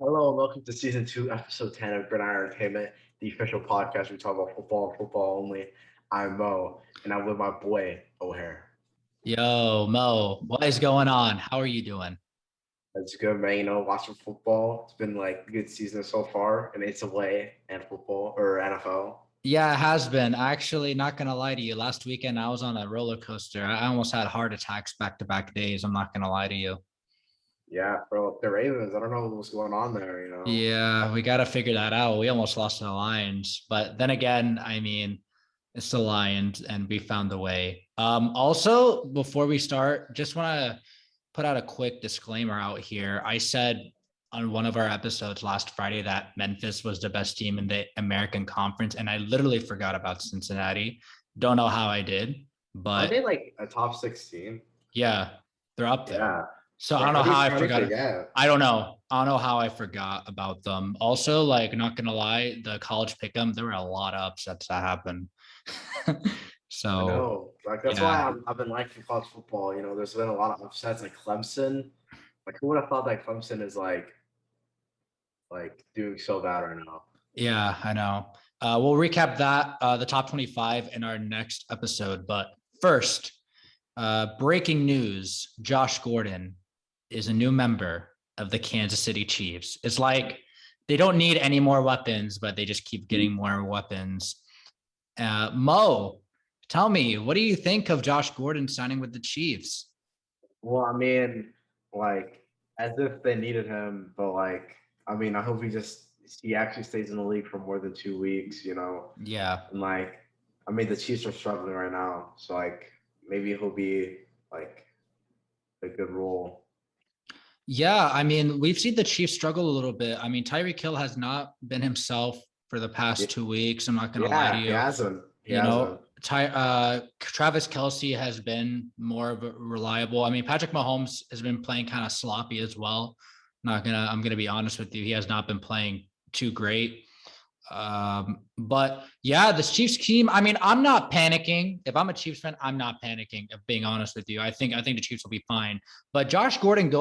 Hello and welcome to season 2, episode 10 of Gridiron Entertainment, the official podcast where we talk about football and football only. I'm Mo, and I'm with my boy O'Hare. Yo, Mo, what is going on? How are you doing? It's good, man. Watching football. It's been like a good season so far, and it's away and football or NFL. Yeah, it has been. Actually, not gonna lie to you. Last weekend, I was on a roller coaster. I almost had heart attacks back-to-back days. I'm not gonna lie to you. Yeah, for the Ravens, I don't know what's going on there. Yeah, we got to figure that out. We almost lost to the Lions, but then again, I mean, it's the Lions, and we found the way. Also, before we start, just want to put out a quick disclaimer out here. I said on one of our episodes last Friday that Memphis was the best team in the American Conference, and I literally forgot about Cincinnati. Don't know how I did, Are but they like a top 16? yeah, they're up there. Yeah. So I don't know how I forgot. Forget? I don't know. I don't know how I forgot about them. Also, like, not gonna lie, the college pick'em, there were a lot of upsets that happened. I So know. Like that's yeah. why I've been liking college football. There's been a lot of upsets like Clemson. Like who would have thought that Clemson is like doing so bad right now? Yeah, I know. We'll recap that, the top 25 in our next episode. But first, breaking news, Josh Gordon is a new member of the Kansas City Chiefs. It's like they don't need any more weapons, but they just keep getting more weapons. Mo, tell me, what do you think of Josh Gordon signing with the Chiefs? Well, I mean, like as if they needed him, but I hope he actually stays in the league for more than 2 weeks. Yeah. And the Chiefs are struggling right now, so maybe he'll be like a good role. Yeah, I mean, we've seen the Chiefs struggle a little bit. I mean, Tyreek Hill has not been himself for the past 2 weeks. I'm not going to lie to you. He hasn't. Travis Kelce has been more of a reliable. I mean, Patrick Mahomes has been playing kind of sloppy as well. I'm gonna be honest with you. He has not been playing too great. But yeah, this Chiefs team, I mean, I'm not panicking. If I'm a Chiefs fan, I'm not panicking, if being honest with you. I think the Chiefs will be fine. But Josh Gordon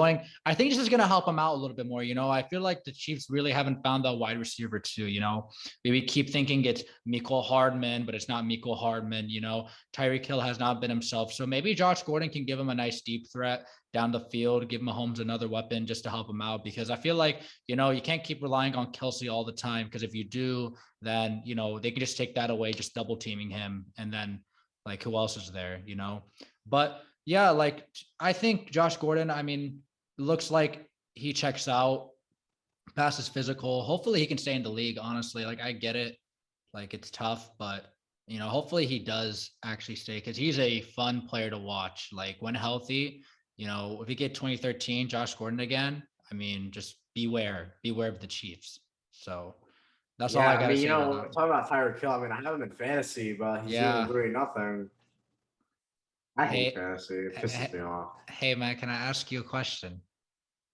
I think this is gonna help him out a little bit more. I feel like the Chiefs really haven't found that wide receiver too. Maybe keep thinking it's Mecole Hardman, but it's not Mecole Hardman. Tyreek Hill has not been himself. So maybe Josh Gordon can give him a nice deep threat down the field, give Mahomes another weapon just to help him out, because I feel like, you can't keep relying on Kelce all the time, because if you do, then, they can just take that away, just double teaming him. And then like, who else is there, But yeah, like I think Josh Gordon, I mean, looks like he checks out, passes physical. Hopefully he can stay in the league, honestly. Like I get it. Like it's tough, but hopefully he does actually stay, because he's a fun player to watch. Like when healthy, if you get 2013 Josh Gordon again, I mean, just beware of the Chiefs. So that's all I got to say. Talking about Tyreek Hill, I have him in fantasy, but he's doing literally nothing. I hate fantasy. It pisses me off. Hey, man, can I ask you a question?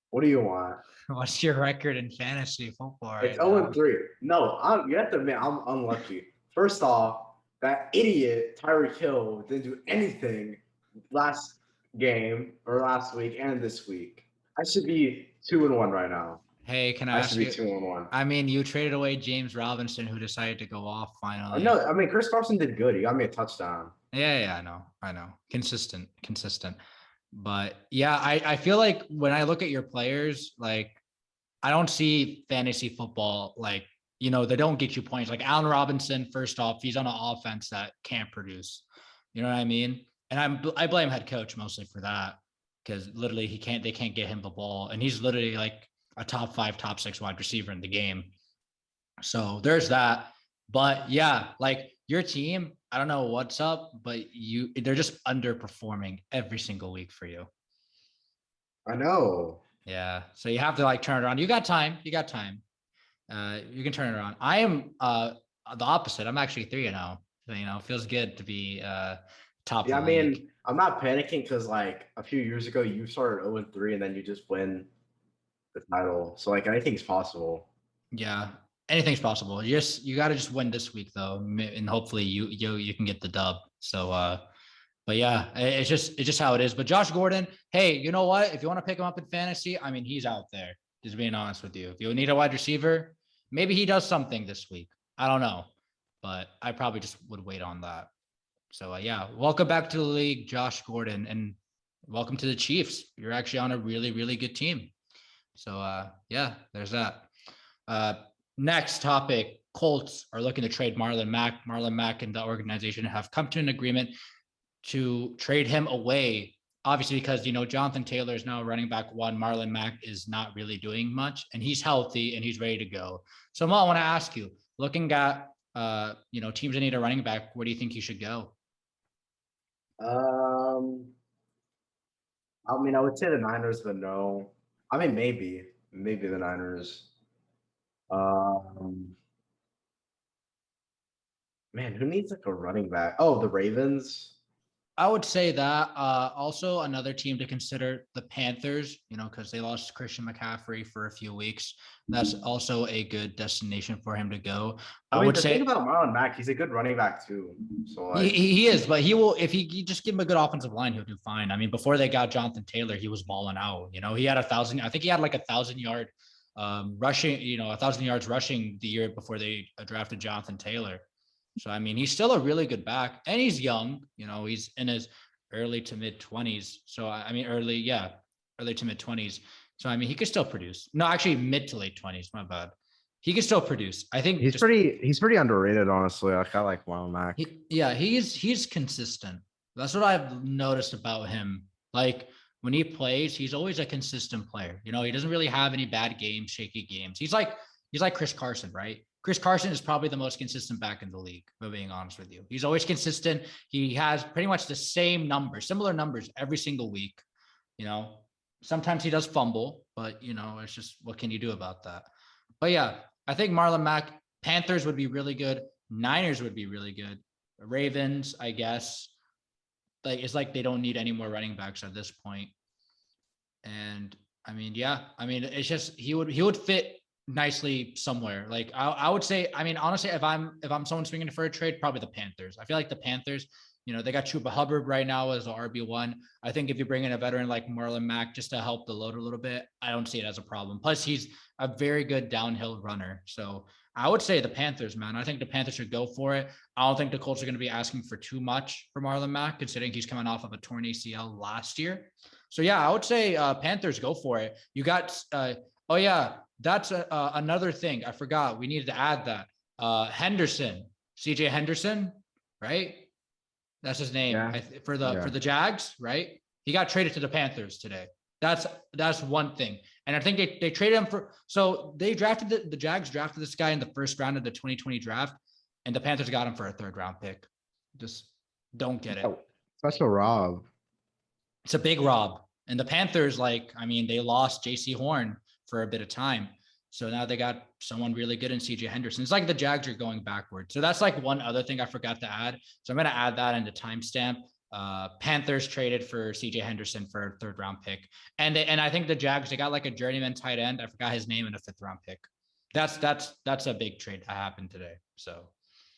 What do you want? What's your record in fantasy football? It's 0-3. No, you have to admit, I'm unlucky. First off, that idiot Tyreek Hill didn't do anything last game or last week and this week. I should be 2-1 right now. Hey, can I ask you? 2-1. I mean, you traded away James Robinson, who decided to go off finally. No, Chris Carson did good. He got me a touchdown. Yeah, I know. Consistent. But yeah, I feel like when I look at your players, like I don't see fantasy football like, they don't get you points. Like Allen Robinson, first off, he's on an offense that can't produce. You know what I mean? And I blame head coach mostly for that, because literally they can't get him the ball, and he's literally like a top 5, top 6 wide receiver in the game. So there's that. But yeah, like your team, I don't know what's up, but they're just underperforming every single week for you. I know. Yeah. So you have to like turn it around. You got time. You can turn it around. I am the opposite. I'm actually 3-0. So, feels good to be top. Yeah, I'm not panicking because like a few years ago you started 0-3 and then you just win the title. So like anything's possible. Yeah, anything's possible. You got to just win this week though, and hopefully you can get the dub. So but yeah, it's just how it is. But Josh Gordon, hey, you know what? If you want to pick him up in fantasy, I mean, he's out there. Just being honest with you. If you need a wide receiver, maybe he does something this week. I don't know, but I probably just would wait on that. So yeah, welcome back to the league, Josh Gordon, and welcome to the Chiefs. You're actually on a really, really good team. So yeah, there's that. Next topic, Colts are looking to trade Marlon Mack. Marlon Mack and the organization have come to an agreement to trade him away. Obviously, because, Jonathan Taylor is now running back one. Marlon Mack is not really doing much, and he's healthy and he's ready to go. So, Mo, I want to ask you, looking at, teams that need a running back, where do you think he should go? I would say the Niners, but no. Maybe the Niners. Man, who needs like a running back? Oh, the Ravens. I would say that. Also, another team to consider, the Panthers, because they lost Christian McCaffrey for a few weeks. That's also a good destination for him to go. I would say about Marlon Mack, he's a good running back too. So he is, but he will, if he just give him a good offensive line, he'll do fine. Before they got Jonathan Taylor, he was balling out. He had 1,000. I think he had like 1,000-yard rushing. 1,000 yards rushing the year before they drafted Jonathan Taylor. So, he's still a really good back, and he's young. He's in his early to mid 20s. So, early to mid 20s. So, he could still produce. No, actually, mid to late 20s. My bad. He can still produce. I think he's pretty underrated, honestly. I kind of like Marlon Mack. He's consistent. That's what I've noticed about him. Like, when he plays, he's always a consistent player. He doesn't really have any bad games, shaky games. He's like Chris Carson, right? Chris Carson is probably the most consistent back in the league, if being honest with you. He's always consistent. He has pretty much the same numbers, similar numbers every single week. Sometimes he does fumble, but, it's just, what can you do about that? But yeah, I think Marlon Mack, Panthers would be really good. Niners would be really good. Ravens, I guess. It's like they don't need any more running backs at this point. And it's just, he would fit nicely somewhere. Like I would say, honestly, if I'm someone swinging for a trade, probably the Panthers. I feel like the Panthers, they got Chuba Hubbard right now as an RB1. I think if you bring in a veteran like Marlon Mack just to help the load a little bit, I don't see it as a problem. Plus, he's a very good downhill runner. So I would say the Panthers, man. I think the Panthers should go for it. I don't think the Colts are going to be asking for too much for Marlon Mack, considering he's coming off of a torn ACL last year. So yeah, I would say Panthers, go for it. You got that's another thing. I forgot. We needed to add that. Henderson, CJ Henderson, right? That's his name. Yeah. For the Jags, right? He got traded to the Panthers today. That's one thing. And I think they traded him so they drafted the Jags drafted this guy in the first round of the 2020 draft, and the Panthers got him for a 3rd round pick. Just don't get it. Such a rob. It's a big rob. And the Panthers, they lost JC Horn for a bit of time. So now they got someone really good in CJ Henderson. It's like the Jags are going backward. So that's like one other thing I forgot to add. So I'm going to add that in the timestamp. Panthers traded for CJ Henderson for a 3rd round pick. And I think the Jags, they got like a journeyman tight end. I forgot his name, in a 5th round pick. That's a big trade that happened today. So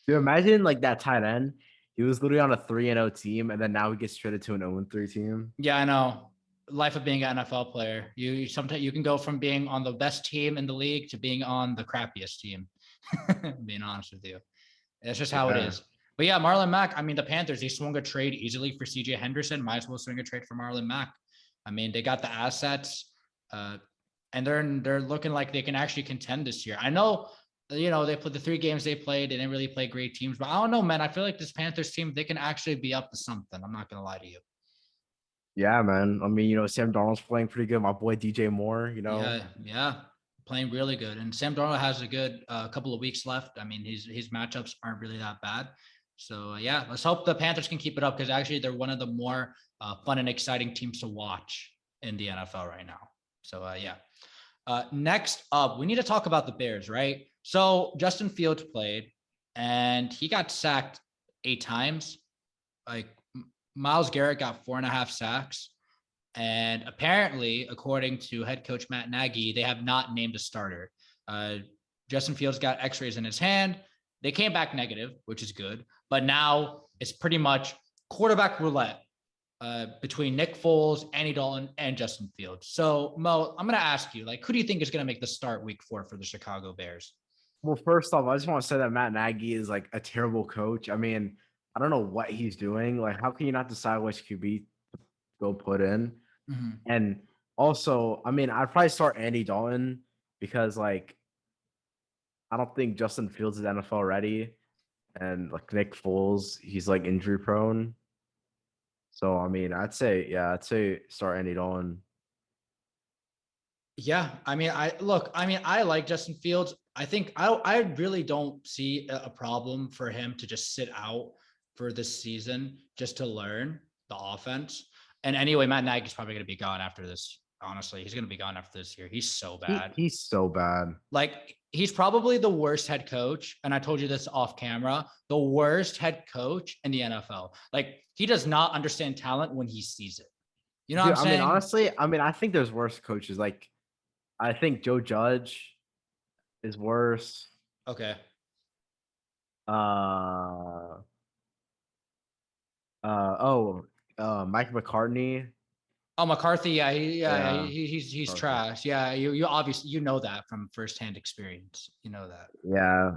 you imagine like that tight end. He was literally on a 3-0 team, and then now he gets traded to an 0-3 team. Yeah, I know. Life of being an NFL player. You sometimes you can go from being on the best team in the league to being on the crappiest team. Being honest with you, it's just how it is. But yeah, Marlon Mack. The Panthers, they swung a trade easily for CJ Henderson. Might as well swing a trade for Marlon Mack. They got the assets, and they're looking like they can actually contend this year. I know, they put the 3 games they played. They didn't really play great teams, but I don't know, man. I feel like this Panthers team, they can actually be up to something. I'm not gonna lie to you. Yeah, man. Sam Darnold's playing pretty good. My boy DJ Moore, Yeah, playing really good. And Sam Darnold has a good couple of weeks left. His matchups aren't really that bad. So yeah, let's hope the Panthers can keep it up, because actually they're one of the more fun and exciting teams to watch in the NFL right now. So yeah. Next up, we need to talk about the Bears, right? So Justin Fields played, and he got sacked 8 times. Myles Garrett got 4.5 sacks. And apparently, according to head coach Matt Nagy, they have not named a starter. Justin Fields got x-rays in his hand. They came back negative, which is good. But now it's pretty much quarterback roulette. between Nick Foles, Andy Dalton, and Justin Fields. So, Mo, I'm going to ask you, like, who do you think is going to make the start week 4 for the Chicago Bears? Well, first off, I just want to say that Matt Nagy is like a terrible coach. I mean, I don't know what he's doing. Like, how can you not decide which QB to go put in? Mm-hmm. And also, I mean, I'd probably start Andy Dalton because, like, I don't think Justin Fields is NFL ready. And, like, Nick Foles, he's, like, injury prone. So, I mean, I'd say start Andy Dalton. Yeah, I mean, I like Justin Fields. I think I really don't see a problem for him to just sit out for this season just to learn the offense. And anyway, Matt Nagy's probably going to be gone after this. Honestly, he's going to be gone after this year. He's so bad. He's so bad. Like, he's probably the worst head coach. And I told you this off camera, the worst head coach in the NFL. Like, he does not understand talent when he sees it. You know what I'm saying? I mean, honestly, I think there's worse coaches. Like, I think Joe Judge is worse. Okay. Mike McCartney. Oh, McCarthy, he's trash. Yeah, you obviously know that from firsthand experience. You know that. Yeah,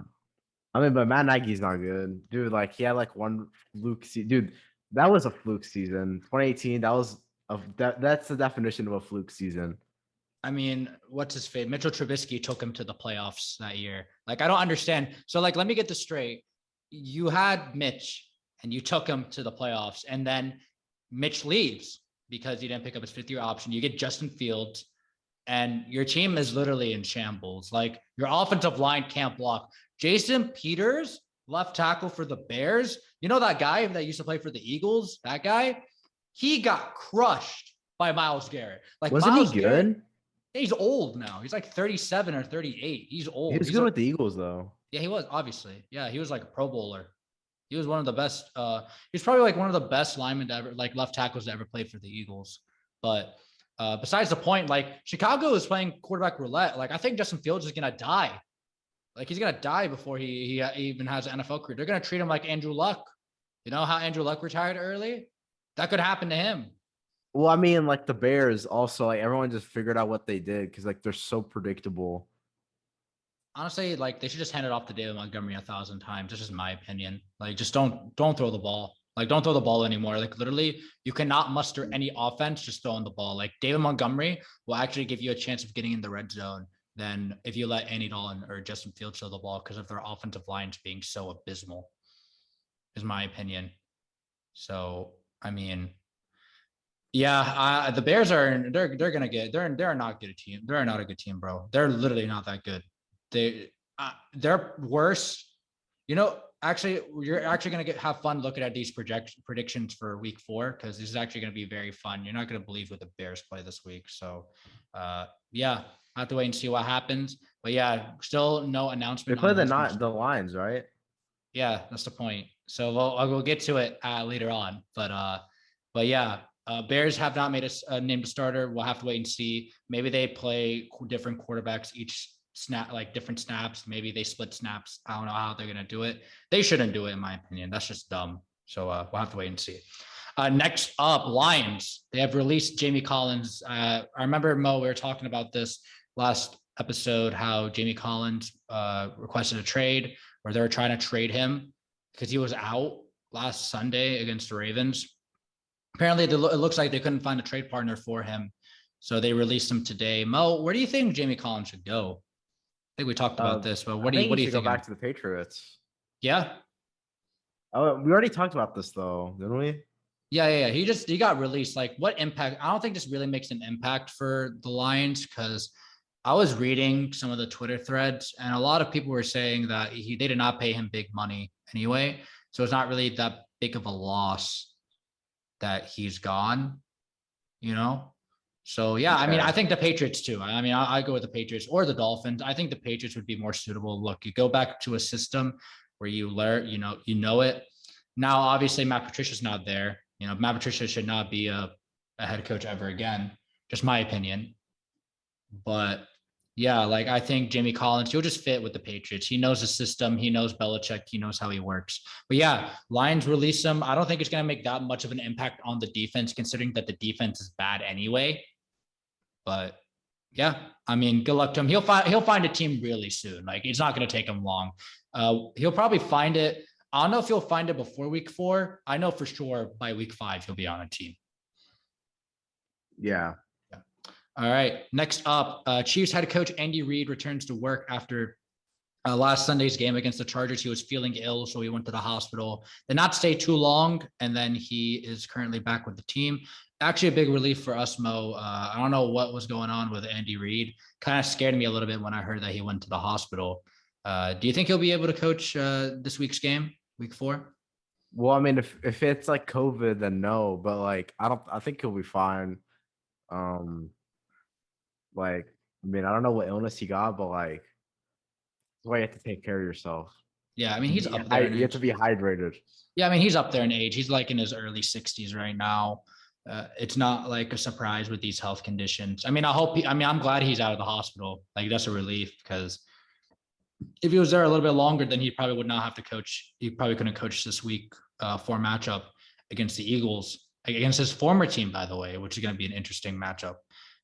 I mean, but Matt Nagy's not good, dude. Like, he had like one fluke season. Dude, that was a fluke season. 2018. That's the definition of a fluke season. I mean, what's his fate? Mitchell Trubisky took him to the playoffs that year. Like, I don't understand. So, like, let me get this straight. You had Mitch and you took him to the playoffs, and then Mitch leaves because he didn't pick up his 5th-year option. You get Justin Fields, and your team is literally in shambles. Like, your offensive line can't block. Jason Peters, left tackle for the Bears. You know that guy that used to play for the Eagles? That guy? He got crushed by Myles Garrett. Like, wasn't Myles he good? Garrett, he's old now. He's like 37 or 38. He's old. He was good with the Eagles, though. Yeah, he was, obviously. Yeah, he was like a Pro Bowler. He was one of the best. He's probably like one of the best linemen to ever, like left tackles to ever play for the Eagles. But besides the point, like, Chicago is playing quarterback roulette. Like, I think Justin Fields is gonna die. Like, he's gonna die before he even has an NFL career. They're gonna treat him like Andrew Luck. You know how Andrew Luck retired early? That could happen to him. Well, I mean, like, the Bears also, like, everyone just figured out what they did because, like, they're so predictable. Honestly, like, they should just hand it off to David Montgomery 1,000 times. This is my opinion. Like, just don't throw the ball. Like, don't throw the ball anymore. Like, literally, you cannot muster any offense just throwing the ball. Like, David Montgomery will actually give you a chance of getting in the red zone than if you let Andy Dalton or Justin Fields throw the ball because of their offensive lines being so abysmal, is my opinion. So, I mean, yeah, the Bears are they're not good team. They're not a good team, bro. They're literally not that good. They're worse. You know, actually, you're actually going to have fun looking at these predictions for week 4 because this is actually going to be very fun. You're not going to believe what the Bears play this week. So, yeah, I have to wait and see what happens. But yeah, still no announcement. They play the Lions, right? Yeah, that's the point. So we'll get to it later on. But yeah, Bears have not made a named a starter. We'll have to wait and see. Maybe they play different quarterbacks each snap, like different snaps. Maybe they split snaps. I don't know how they're gonna do it. They shouldn't do it, in my opinion. That's just dumb. So we'll have to wait and see. Next up, Lions. They have released Jamie Collins. I remember, Mo, we were talking about this last episode, how Jamie Collins requested a trade, or they were trying to trade him because he was out last Sunday against the Ravens. Apparently, it looks like they couldn't find a trade partner for him, so they released him today. Mo, where do you think Jamie Collins should go? I think we talked about this, but what do you think? Go back to the Patriots. Yeah. Oh, we already talked about this though, didn't we? Yeah. He got released. Like, what impact? I don't think this really makes an impact for the Lions because I was reading some of the Twitter threads, and a lot of people were saying that they did not pay him big money anyway, so it's not really that big of a loss that he's gone, you know? So, yeah, okay. I mean, I think the Patriots too. I mean, I go with the Patriots or the Dolphins. I think the Patriots would be more suitable. Look, you go back to a system where you learn, you know it. Now, obviously, Matt Patricia's not there. You know, Matt Patricia should not be a head coach ever again. Just my opinion. But Yeah, like I think Jimmy Collins, he'll just fit with the Patriots. He knows the system. He knows Belichick. He knows how he works. But yeah, Lions release him. I don't think it's going to make that much of an impact on the defense, considering that the defense is bad anyway. But yeah, I mean, good luck to him. He'll find a team really soon. Like it's not going to take him long. He'll probably find it. I don't know if he'll find it before week 4. I know for sure by week 5 he'll be on a team. Yeah. All right. Next up, Chiefs head coach Andy Reid returns to work after last Sunday's game against the Chargers. He was feeling ill, so he went to the hospital. Did not stay too long, and then he is currently back with the team. Actually, a big relief for us, Mo. I don't know what was going on with Andy Reid. Kind of scared me a little bit when I heard that he went to the hospital. Do you think he'll be able to coach this week's game, week 4? Well, I mean, if it's like COVID, then no. But like, I think he'll be fine. Like, I mean, I don't know what illness he got, but like, that's why you have to take care of yourself. Yeah, I mean, he's up there. You have to be hydrated. Yeah, I mean, he's up there in age. He's like in his early 60s right now. It's not like a surprise with these health conditions. I mean, I'm glad he's out of the hospital. Like, that's a relief because if he was there a little bit longer, then he probably would not have to coach. He probably couldn't coach this week 4 matchup against the Eagles, against his former team, by the way, which is going to be an interesting matchup.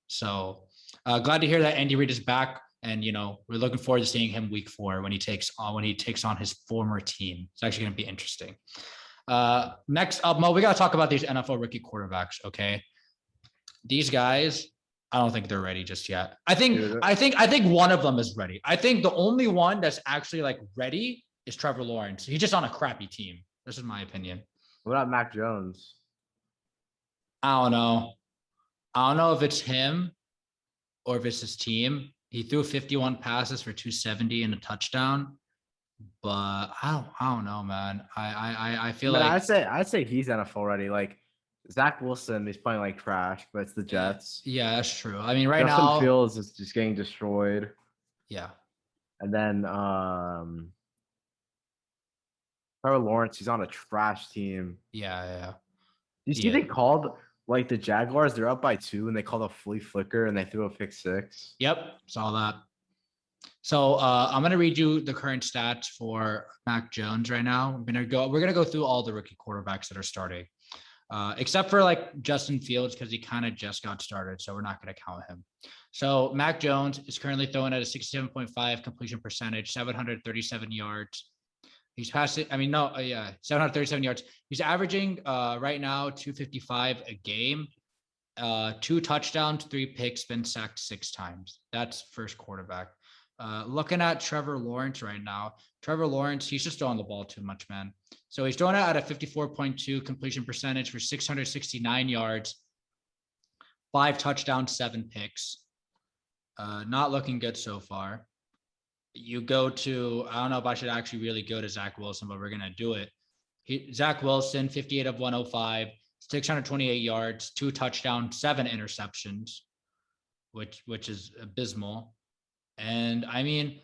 So glad to hear that Andy Reid is back. And, you know, we're looking forward to seeing him week 4 when he takes on his former team. It's actually going to be interesting. Next up, Mo, we got to talk about these NFL rookie quarterbacks. Okay. These guys, I don't think they're ready just yet. I think one of them is ready. I think the only one that's actually like ready is Trevor Lawrence. He's just on a crappy team. This is my opinion. What about Mac Jones? I don't know. I don't know if it's him or if it's his team. He threw 51 passes for 270 and a touchdown, but I don't know, man. I feel like I'd say he's NFL ready. Like Zach Wilson is playing like trash, but it's the Jets. Yeah, that's true. I mean, right Justin now, Fields is just getting destroyed. Yeah. And then Trevor Lawrence, he's on a trash team. Yeah. You see, they called like the Jaguars, they're up by 2, and they called a flea flicker, and they threw a pick 6. Yep, saw that. So I'm gonna read you the current stats for Mac Jones right now. We're gonna go through all the rookie quarterbacks that are starting, except for like Justin Fields because he kind of just got started, so we're not gonna count him. So Mac Jones is currently throwing at a 67.5 completion percentage, 737 yards. He's passing. 737 yards. He's averaging right now 255 a game, 2 touchdowns, 3 picks, been sacked 6 times. That's first quarterback. Looking at Trevor Lawrence right now, he's just throwing the ball too much, man. So he's throwing it at a 54.2 completion percentage for 669 yards, 5 touchdowns, 7 picks. Not looking good so far. You go to, I don't know if I should actually really go to Zach Wilson, but we're going to do it. Zach Wilson, 58 of 105, 628 yards, 2 touchdowns, 7 interceptions, which is abysmal. And I mean,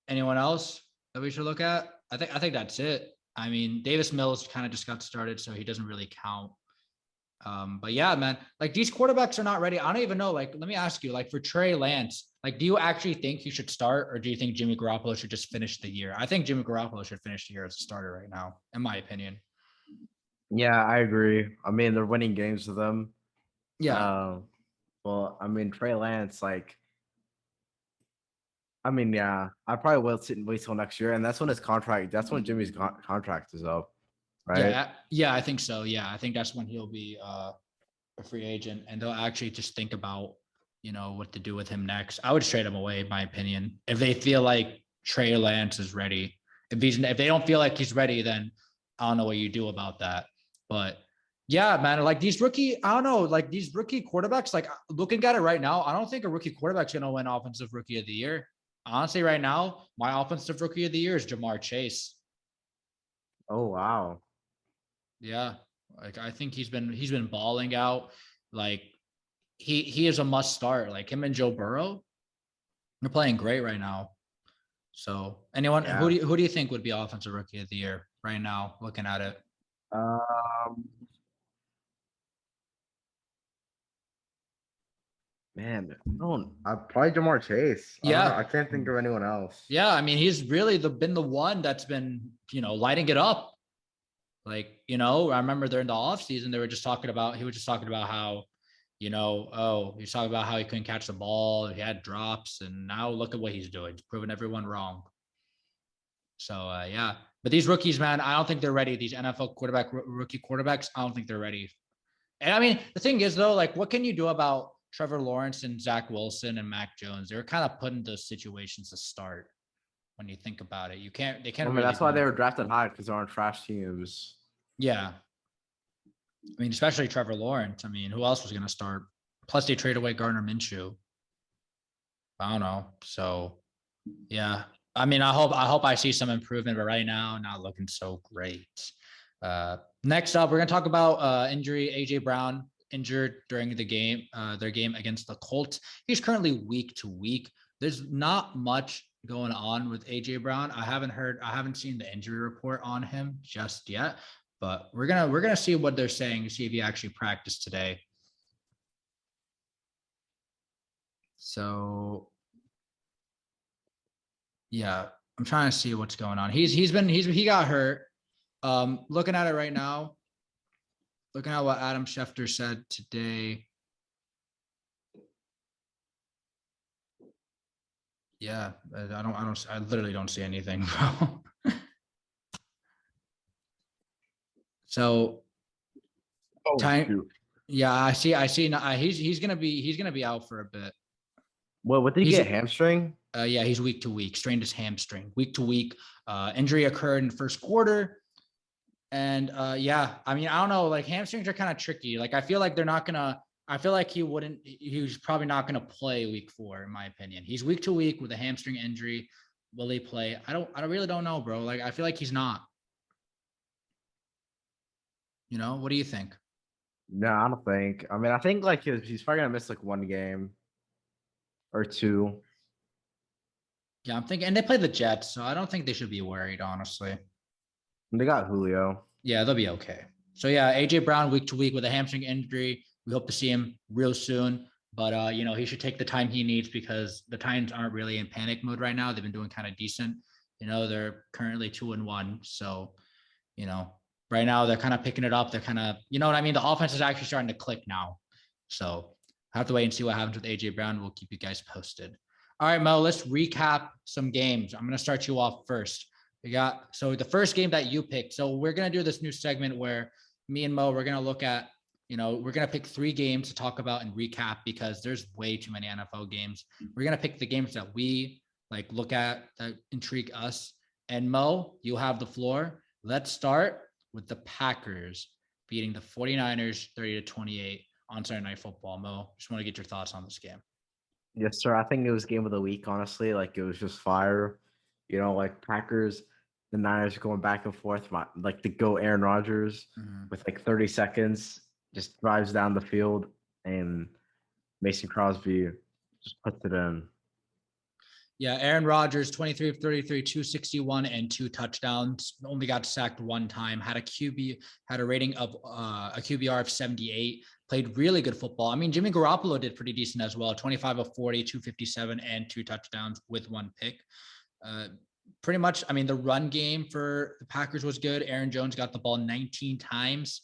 anyone else that we should look at? I think that's it. I mean, Davis Mills kind of just got started, so he doesn't really count. But yeah, man, like these quarterbacks are not ready. I don't even know. Like, let me ask you, like for Trey Lance, like, do you actually think he should start, or do you think Jimmy Garoppolo should just finish the year? I think Jimmy Garoppolo should finish the year as a starter right now, in my opinion. Yeah, I agree. I mean, they're winning games with them. Yeah. Well, I mean, Trey Lance, like, I mean, yeah, I probably will sit and wait till next year, and that's when Jimmy's contract is up, right? Yeah, I think so. Yeah, I think that's when he'll be a free agent, and they'll actually just think about, you know, what to do with him next. I would trade him away, in my opinion, if they feel like Trey Lance is ready. If they don't feel like he's ready, then I don't know what you do about that. But yeah, man, like these rookie quarterbacks, like looking at it right now, I don't think a rookie quarterback's going to win offensive rookie of the year. Honestly, right now, my offensive rookie of the year is Jamar Chase. Oh, wow. Yeah. Like, I think he's been balling out. Like, he is a must start. Like him and Joe Burrow, they're playing great right now. So anyone, who do you think would be offensive rookie of the year right now, looking at it? Man, I probably Jamar Chase. I don't know. Yeah. I can't think of anyone else. Yeah. I mean, he's really been the one that's been, lighting it up. Like, I remember during the offseason, he was just talking about how, he's talking about how he couldn't catch the ball. He had drops. And now look at what he's doing. He's proving everyone wrong. So, yeah. But these rookies, man, I don't think they're ready. These NFL rookie quarterbacks, I don't think they're ready. And I mean, the thing is, though, like, what can you do about Trevor Lawrence and Zach Wilson and Mac Jones? They were kind of put in those situations to start. When you think about it, they can't. I mean, that's why they were drafted high, because they're on trash teams. Yeah. I mean, especially Trevor Lawrence. I mean, who else was going to start? Plus, they trade away Gardner Minshew. I don't know. So, yeah. I mean, I hope I see some improvement, but right now, not looking so great. Next up, we're going to talk about injury. AJ Brown injured during the game, their game against the Colts. He's currently week to week. There's not much going on with AJ Brown. I haven't seen the injury report on him just yet, but we're gonna see what they're saying to see if he actually practiced today. So yeah, I'm trying to see what's going on. He got hurt. Looking at it right now, looking at what Adam Schefter said today. Yeah, I literally don't see anything, bro. So, yeah, I see. He's gonna be out for a bit. Well, what did he get? Hamstring? Yeah, he's week to week. Strained his hamstring. Week to week. Injury occurred in the first quarter, and yeah, I mean, I don't know. Like, hamstrings are kind of tricky. Like, I feel like they're not gonna. I feel like he's probably not going to play week 4, in my opinion. He's week to week with a hamstring injury. Will he play? I really don't know, bro. Like, I feel like he's not. What do you think? No, I don't think. I mean, I think like he's probably going to miss like 1 game or 2. Yeah, I'm thinking, and they play the Jets, so I don't think they should be worried, honestly. And they got Julio. Yeah, they'll be okay. So yeah, AJ Brown week to week with a hamstring injury. We hope to see him real soon, but he should take the time he needs, because the Titans aren't really in panic mode right now. They've been doing kind of decent. They're currently 2-1. So, right now they're kind of picking it up. They're kind of, you know what I mean? The offense is actually starting to click now. So I have to wait and see what happens with AJ Brown. We'll keep you guys posted. All right, Mo, let's recap some games. I'm going to start you off first. So the first game that you picked. So we're going to do this new segment where me and Mo, we're going to look at, we're going to pick 3 games to talk about and recap, because there's way too many NFL games. We're going to pick the games that we look at that intrigue us. And Mo, you have the floor. Let's start with the Packers beating the 49ers 30-28 on Saturday Night Football. Mo, just want to get your thoughts on this game. Yes, sir. I think it was game of the week, honestly. Like, it was just fire. Packers, the Niners going back and forth. Like, the go Aaron Rodgers with 30 seconds. Just drives down the field, and Mason Crosby just puts it in. Yeah, Aaron Rodgers, 23 of 33, 261 and 2 touchdowns. Only got sacked 1 time. Had a rating of a QBR of 78. Played really good football. I mean, Jimmy Garoppolo did pretty decent as well. 25 of 40, 257 and 2 touchdowns with 1 pick. Pretty much, I mean, the run game for the Packers was good. Aaron Jones got the ball 19 times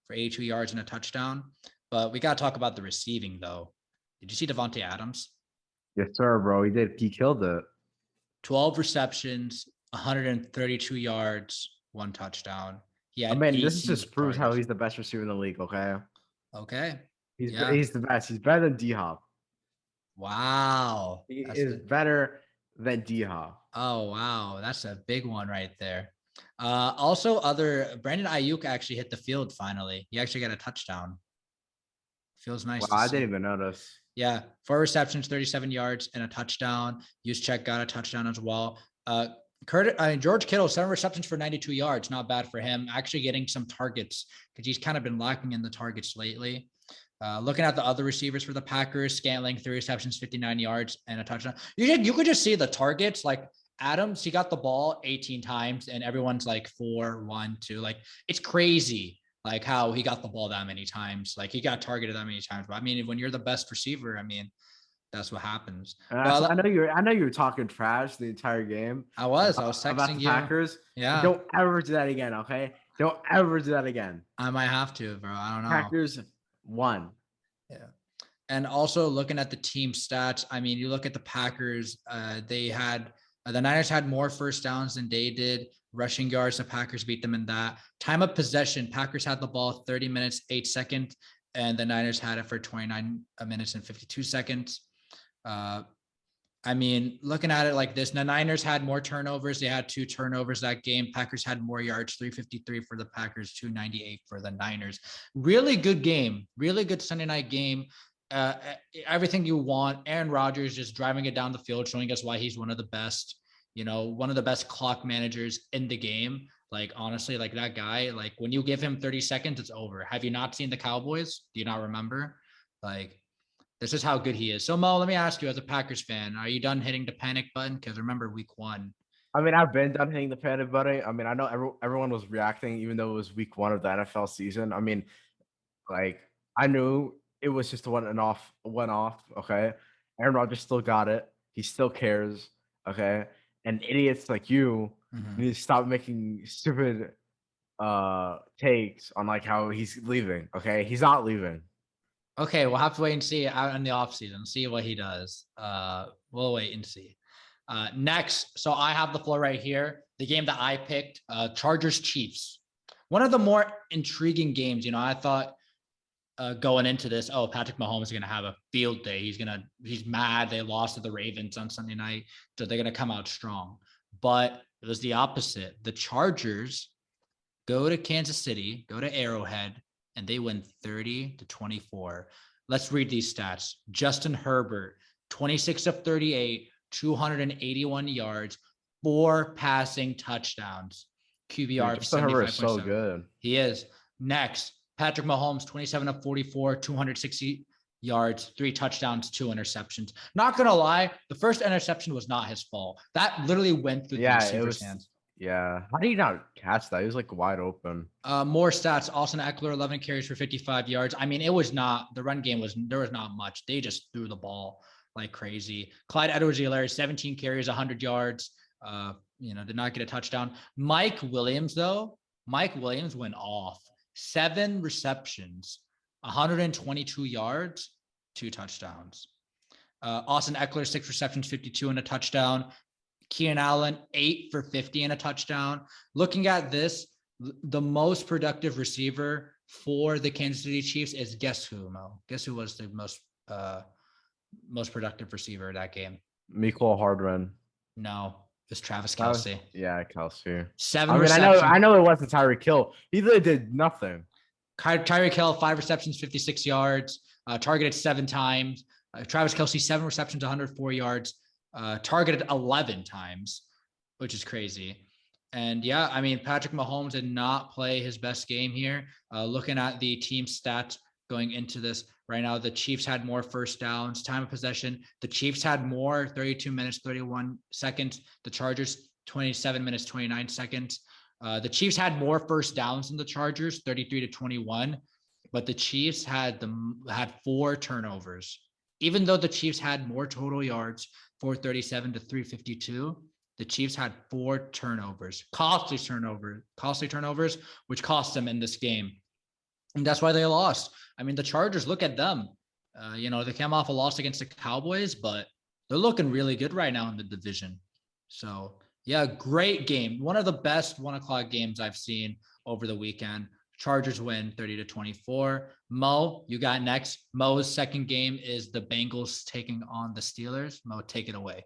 for 82 yards and a touchdown. But we got to talk about the receiving, though. Did you see Devontae Adams? Yes, sir, bro. He did. He killed it. 12 receptions, 132 yards, 1 touchdown. This just proves how he's the best receiver in the league, okay? Okay. He's the best. He's better than D-Hop. Wow. He is better than D-Hop. Oh, wow. That's a big one right there. Also, Brandon Ayuk actually hit the field finally. He actually got a touchdown. Feels nice. Wow, I didn't even notice. Yeah, 4 receptions, 37 yards, and a touchdown. Juszczyk got a touchdown as well. George Kittle, 7 receptions for 92 yards. Not bad for him. Actually getting some targets, because he's kind of been lacking in the targets lately. Looking at the other receivers for the Packers, Scantling, 3 receptions, 59 yards, and a touchdown. You could just see the targets. Like, Adams, he got the ball 18 times, and everyone's 4, 1, 2. Like, it's crazy. like how he got the ball that many times. Like he got targeted that many times. But I mean, when you're the best receiver, I mean, that's what happens. I But know you were talking trash the entire game. I was About texting the you. Packers. Yeah. Don't ever do that again, okay? Don't ever do that again. I might have to, bro. I don't know. Packers won. Yeah. And also looking at the team stats, I mean, you look at the Packers, the Niners had more first downs than they did. Rushing yards, the Packers beat them in that. Time of possession, Packers had the ball 30 minutes, 8 seconds, and the Niners had it for 29 minutes and 52 seconds. I mean, looking at it like this, the Niners had more turnovers. They had 2 turnovers that game. Packers had more yards, 353 for the Packers, 298 for the Niners. Really good game. Really good Sunday night game. Everything you want. Aaron Rodgers just driving it down the field, showing us why he's one of the best, one of the best clock managers in the game. Like, honestly, like that guy, like when you give him 30 seconds, it's over. Have you not seen the Cowboys? Do you not remember? Like, this is how good he is. So, Mo, let me ask you, as a Packers fan, are you done hitting the panic button? Because remember, week 1. I mean, I've been done hitting the panic button. I mean, I know everyone was reacting, even though it was week 1 of the NFL season. I mean, like, I knew it was just a one-off. Okay, Aaron Rodgers still got it. He still cares. Okay, and idiots like you need to stop making stupid takes on like how he's leaving. Okay, he's not leaving. Okay, we'll have to wait and see out in the offseason, see what he does. We'll wait and see. Next, so I have the floor right here. The game that I picked, Chargers Chiefs. One of the more intriguing games. I thought going into this, Patrick Mahomes is going to have a field day. He's mad. They lost to the Ravens on Sunday night, so they're going to come out strong. But it was the opposite. The Chargers go to Kansas City, go to Arrowhead, and they win 30-24. Let's read these stats. Justin Herbert, 26 of 38, 281 yards, 4 passing touchdowns. QBR of 75.7. So good. He is. Next, Patrick Mahomes, 27 of 44, 260 yards, 3 touchdowns, 2 interceptions. Not going to lie, the first interception was not his fault. That literally went through the receiver's hands. Yeah. How do you not catch that? He was like wide open. More stats. Austin Eckler, 11 carries for 55 yards. I mean, the run game there was not much. They just threw the ball like crazy. Clyde Edwards-Helaire, 17 carries, 100 yards. Did not get a touchdown. Mike Williams went off. 7 receptions, 122 yards, 2 touchdowns. Austin Eckler, 6 receptions, 52 and a touchdown. Keenan Allen, 8 for 50 and a touchdown. Looking at this, the most productive receiver for the Kansas City Chiefs is guess who, Mo? Guess who was the most productive receiver that game? Mecole Hardman. No, it's Travis Kelce. Kelce. 7 receptions. I know it wasn't Tyreek Hill. He literally did nothing. Tyreek Hill, 5 receptions, 56 yards, targeted 7 times. Travis Kelce, 7 receptions, 104 yards. Targeted 11 times, which is crazy. And yeah, I mean, Patrick Mahomes did not play his best game here. Looking at the team stats going into this right now, the Chiefs had more first downs, time of possession. The Chiefs had more, 32 minutes, 31 seconds. The Chargers, 27 minutes, 29 seconds. The Chiefs had more first downs than the Chargers, 33-21, but the Chiefs had 4 turnovers. Even though the Chiefs had more total yards, 437 to 352, the Chiefs had 4 turnovers, costly turnovers, which cost them in this game. And that's why they lost. I mean, the Chargers, look at them. They came off a loss against the Cowboys, but they're looking really good right now in the division. So, yeah, great game. One of the best 1:00 games I've seen over the weekend. Chargers win 30-24. Mo, you got next. Mo's second game is the Bengals taking on the Steelers. Mo, take it away.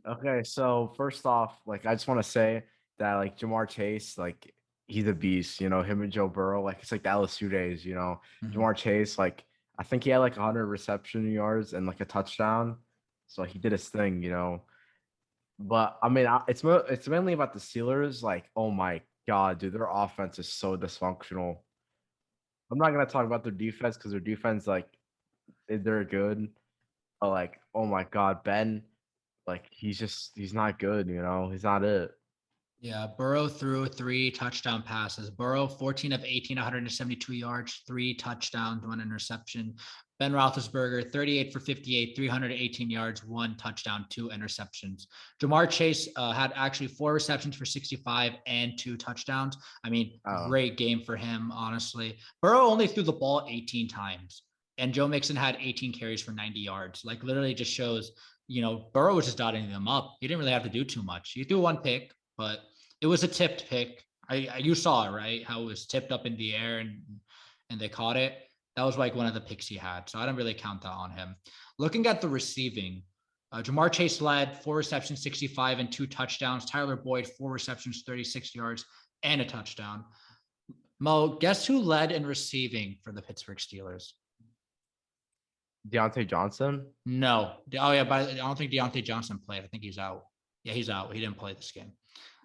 Okay, so first off, like I just want to say that like Jamar Chase, like he's a beast. Him and Joe Burrow, like it's like the LSU days. Jamar Chase, like I think he had like 100 reception yards and like a touchdown, so he did his thing. But I mean, it's mainly about the Steelers. Like, oh my God, dude, their offense is so dysfunctional. I'm not gonna talk about their defense because their defense, like, they're good. But like, oh my God, Ben, like he's not good. He's not it. Yeah, Burrow threw 3 touchdown passes. Burrow, 14 of 18, 172 yards, 3 touchdowns, 1 interception. Ben Roethlisberger, 38 for 58, 318 yards, 1 touchdown, 2 interceptions. Jamar Chase had actually 4 receptions for 65 and 2 touchdowns. I mean, great game for him, honestly. Burrow only threw the ball 18 times, and Joe Mixon had 18 carries for 90 yards. Like, literally just shows, Burrow was just dotting them up. He didn't really have to do too much. He threw 1 pick, but it was a tipped pick. You saw it, right? How it was tipped up in the air and they caught it. That was like one of the picks he had. So I don't really count that on him. Looking at the receiving, Jamar Chase led 4 receptions, 65 and 2 touchdowns. Tyler Boyd, 4 receptions, 36 yards and a touchdown. Mo, guess who led in receiving for the Pittsburgh Steelers? Deontay Johnson? No. Oh, yeah, but I don't think Deontay Johnson played. I think he's out. Yeah, he's out. He didn't play this game.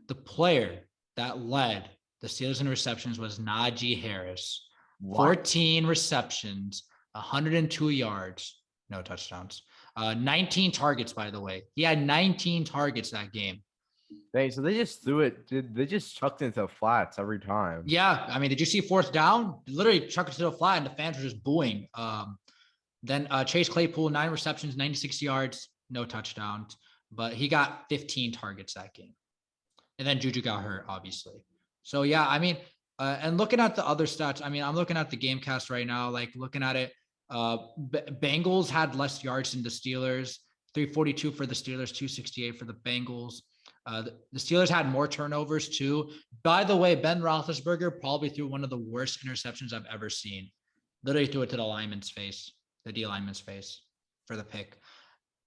The player that led the Steelers in receptions was Najee Harris. What? 14 receptions, 102 yards, no touchdowns. 19 targets, by the way. He had 19 targets that game. Dang, so they just threw it. They just chucked it into flats every time. Yeah. I mean, did you see 4th down? Literally chucked it to the flat and the fans were just booing. Then Chase Claypool, 9 receptions, 96 yards, no touchdowns. But he got 15 targets that game. And then Juju got hurt, obviously. So, yeah, I mean, and looking at the other stats, I mean, I'm looking at the game cast right now, like looking at it. Bengals had less yards than the Steelers, 342 for the Steelers, 268 for the Bengals. The Steelers had more turnovers too. By the way, Ben Roethlisberger probably threw one of the worst interceptions I've ever seen. Literally threw it to the lineman's face, the D lineman's face for the pick.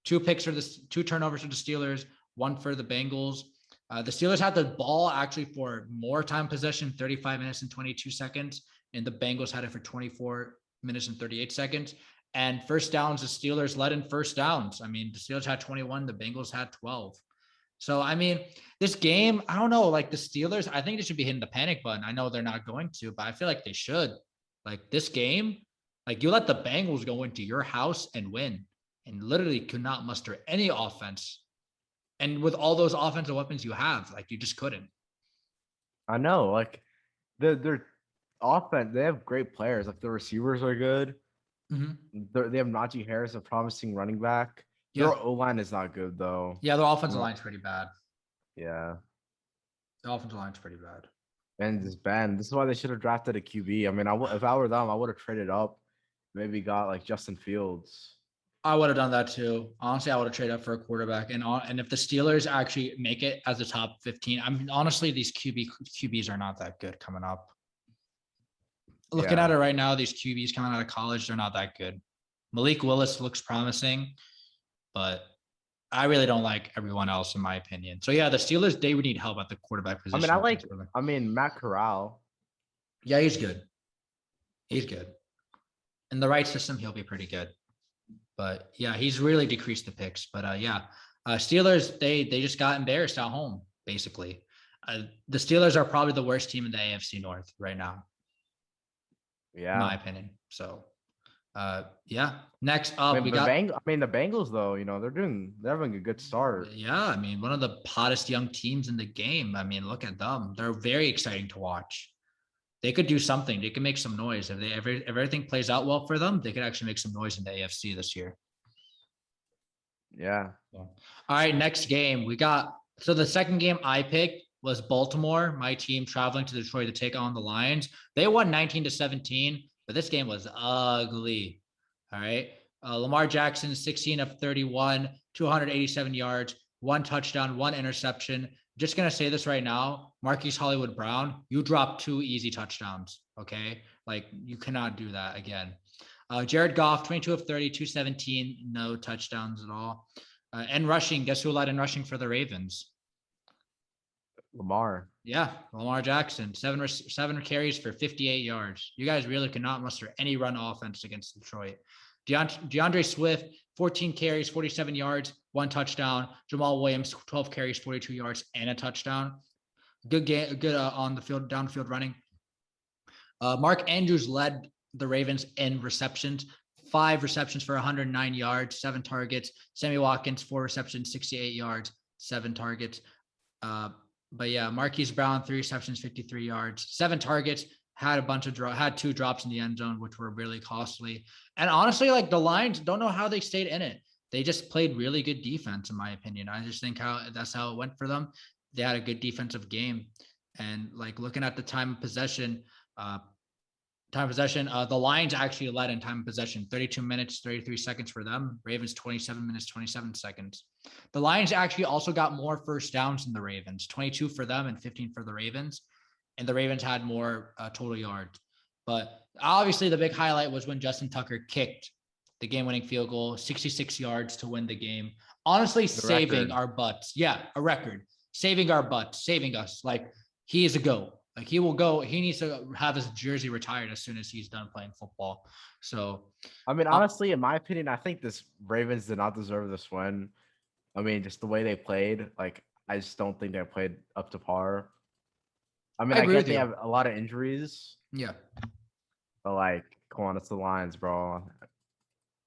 2 picks for the 2 turnovers for the Steelers, 1 for the Bengals. The Steelers had the ball actually for more time possession, 35 minutes and 22 seconds, and the Bengals had it for 24 minutes and 38 seconds. And first downs, the Steelers led in first downs. I mean, the Steelers had 21, the Bengals had 12. So, I mean, this game, I don't know, like the Steelers, I think they should be hitting the panic button. I know they're not going to, but I feel like they should. Like this game, like you let the Bengals go into your house and win and literally could not muster any offense. And with all those offensive weapons you have, like you just couldn't. I know, like their offense, they have great players. Like the receivers are good. Mm-hmm. They have Najee Harris, a promising running back. Yeah. Their O-line is not good though. Yeah, their offensive line's pretty bad. Yeah. The offensive line's pretty bad. And this bad. This is why they should have drafted a QB. I mean, if I were them, I would have traded up, maybe got like Justin Fields. I would have done that too. Honestly, I would have traded up for a quarterback. And if the Steelers actually make it as the top 15, I mean, honestly, these QBs are not that good coming up. Looking at it right now, these QBs coming out of college, they're not that good. Malik Willis looks promising, but I really don't like everyone else, in my opinion. So, yeah, the Steelers, they would need help at the quarterback position. I mean, Matt Corral. Yeah, he's good. He's good. In the right system, he'll be pretty good. But yeah, he's really decreased the picks. But Steelers, they just got embarrassed at home, basically. The Steelers are probably the worst team in the AFC North right now. Yeah. In my opinion. So, next up, the Bengals, though, they're having a good start. Yeah, I mean, one of the hottest young teams in the game. I mean, look at them. They're very exciting to watch. They could do something. They could make some noise. If everything plays out well for them, they could actually make some noise in the AFC this year. Yeah. All right, next game. So the second game I picked was Baltimore, my team traveling to Detroit to take on the Lions. They won 19-17, but this game was ugly. All right. Lamar Jackson, 16 of 31, 287 yards, 1 touchdown, 1 interception. Just going to say this right now, Marquise Hollywood Brown, you dropped 2 easy touchdowns, okay? Like, you cannot do that again. Jared Goff, 22 of 30, 217, no touchdowns at all. And rushing, guess who led in rushing for the Ravens? Lamar. Yeah, Lamar Jackson, 7 carries for 58 yards. You guys really cannot muster any run offense against Detroit. DeAndre Swift, 14 carries, 47 yards, 1 touchdown. Jamal Williams, 12 carries, 42 yards, and a touchdown. Good game, good on the field, downfield running. Mark Andrews led the Ravens in receptions, 5 receptions for 109 yards, 7 targets. Sammy Watkins, 4 receptions, 68 yards, 7 targets. But yeah, Marquise Brown, 3 receptions, 53 yards, 7 targets, had had 2 drops in the end zone, which were really costly. And honestly, like the Lions don't know how they stayed in it. They just played really good defense, in my opinion. I just think that's how it went for them. They had a good defensive game. And like looking at the time of possession, the Lions actually led in time of possession, 32 minutes, 33 seconds for them. Ravens, 27 minutes, 27 seconds. The Lions actually also got more first downs than the Ravens, 22 for them and 15 for the Ravens. And the Ravens had more total yards. But obviously the big highlight was when Justin Tucker kicked the game-winning field goal, 66 yards to win the game. Honestly, saving our butts. Yeah, a record. Saving our butts, saving us. Like, he is a GOAT. Like, he will go. He needs to have his jersey retired as soon as he's done playing football. So, I mean, honestly, in my opinion, I think this Ravens did not deserve this win. I mean, just the way they played, like, I just don't think they played up to par. I mean, I get they have a lot of injuries. Yeah. But, like, come on, it's the Lions, bro.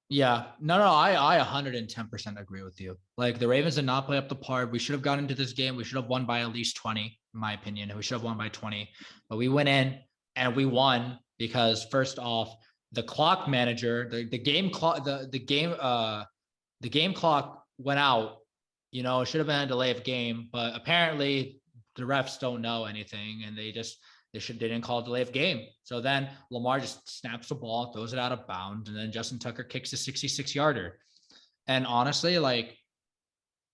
Yeah. No, I 110% agree with you. Like, the Ravens did not play up to par. We should have gotten into this game. We should have won by at least 20, in my opinion. We should have won by 20. But we went in and we won because, first off, the clock manager, the game clock, the game clock went out. You know, it should have been a delay of game, but apparently the refs don't know anything, and they didn't call a delay of game. So then Lamar just snaps the ball, throws it out of bounds, and then Justin Tucker kicks a 66-yarder. And honestly, like,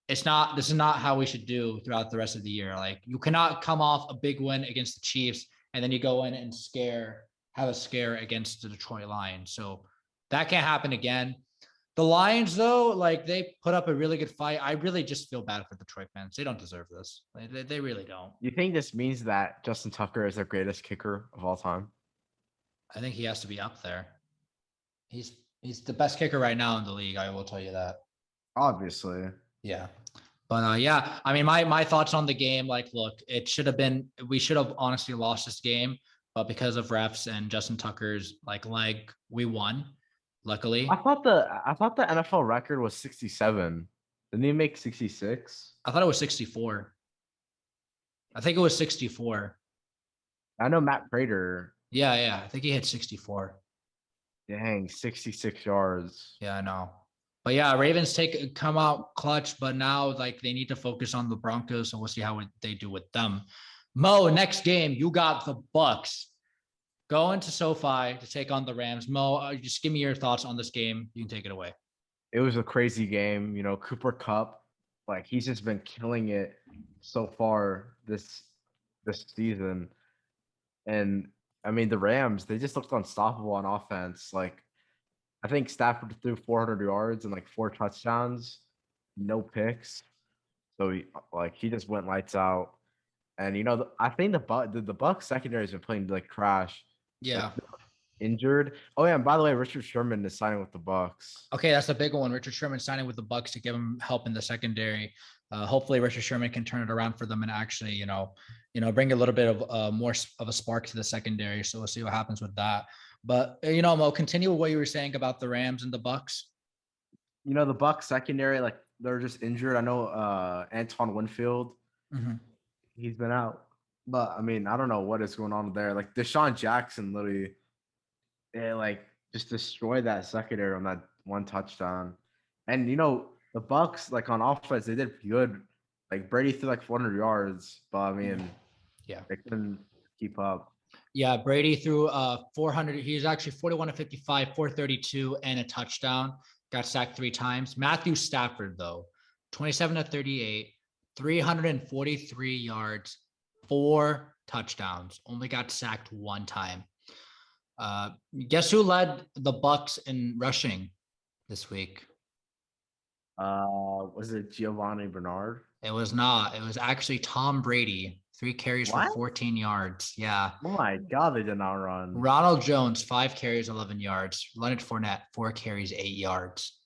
this is not how we should do throughout the rest of the year. Like, you cannot come off a big win against the Chiefs and then you go in and have a scare against the Detroit Lions. So that can't happen again. The Lions, though, like, they put up a really good fight. I really just feel bad for Detroit fans. They don't deserve this. They really don't. You think this means that Justin Tucker is their greatest kicker of all time? I think he has to be up there. He's the best kicker right now in the league. I will tell you that. Obviously. Yeah. But yeah, I mean, my thoughts on the game, like, look, we should have honestly lost this game, but because of refs and Justin Tucker's leg, we won. Luckily, I thought the NFL record was 67. Didn't he make 66? I thought it was 64. I think it was 64. I know Matt Prater. Yeah. I think he hit 64. Dang, 66 yards. Yeah, I know. But yeah, Ravens come out clutch, but now like they need to focus on the Broncos, and we'll see how they do with them. Mo, next game, you got the Bucs going to SoFi to take on the Rams. Mo, just give me your thoughts on this game. You can take it away. It was a crazy game. You know, Cooper Kupp, like, he's just been killing it so far this season. And I mean, the Rams, they just looked unstoppable on offense. Like, I think Stafford threw 400 yards and like 4 touchdowns, no picks. So he just went lights out. And you know, I think the Bucs secondary has been playing like trash. Yeah. Like, injured. Oh yeah, and by the way, Richard Sherman is signing with the Bucs. Okay, that's a big one. Richard Sherman signing with the Bucs to give him help in the secondary. Hopefully, Richard Sherman can turn it around for them and actually, you know, bring a little bit of more of a spark to the secondary. So we'll see what happens with that. But you know, Mo, continue with what you were saying about the Rams and the Bucs. You know, the Bucs secondary, like, they're just injured. I know Antoine Winfield, he's been out. But I mean, I don't know what is going on there. Like, Deshaun Jackson literally, like, just destroyed that secondary on that one touchdown. And you know, the Bucs, like, on offense, they did good. Like, Brady threw like 400 yards, but I mean, yeah, they couldn't keep up. Yeah, Brady threw 400. He was actually 41 to 55, 432, and a touchdown. Got sacked 3 times. Matthew Stafford, though, 27 to 38, 343 yards, 4 touchdowns. Only got sacked 1 time. Guess who led the Bucs in rushing this week? Was it Giovanni Bernard? It was not. It was actually Tom Brady. 3 carries for 14 yards. Yeah. Oh my God, they did not run. Ronald Jones, 5 carries, 11 yards. Leonard Fournette, 4 carries, 8 yards.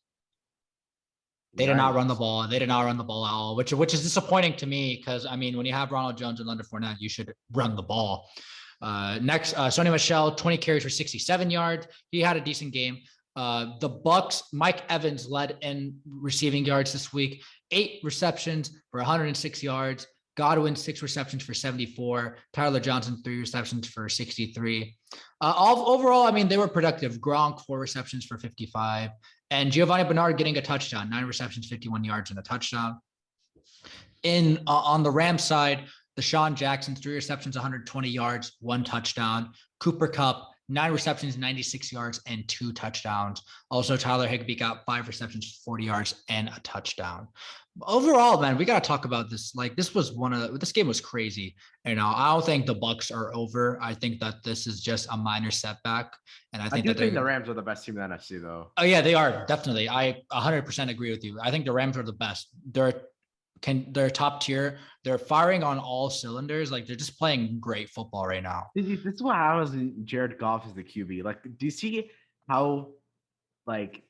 They did not run the ball. They did not run the ball at all, which is disappointing to me because, I mean, when you have Ronald Jones and Leonard Fournette, you should run the ball. Next, Sony Michel, 20 carries for 67 yards. He had a decent game. The Bucs, Mike Evans led in receiving yards this week. 8 receptions for 106 yards. Godwin, 6 receptions for 74. Tyler Johnson, 3 receptions for 63. Overall, I mean, they were productive. Gronk, 4 receptions for 55. And Giovanni Bernard getting a touchdown, 9 receptions, 51 yards, and a touchdown. On the Rams side, Deshaun Jackson, 3 receptions, 120 yards, 1 touchdown. Cooper Kupp, 9 receptions, 96 yards, and 2 touchdowns. Also, Tyler Higbee got 5 receptions, 40 yards, and a touchdown. Overall, man, we got to talk about this. Like, this game was crazy. I don't think the Bucs are over. I think that this is just a minor setback. And I think the Rams are the best team in the NFC, though. Oh, yeah, they are. Definitely. I 100% agree with you. I think the Rams are the best. They're top tier. They're firing on all cylinders. Like, they're just playing great football right now. This is what happens when Jared Goff is the QB. Like, do you see how, like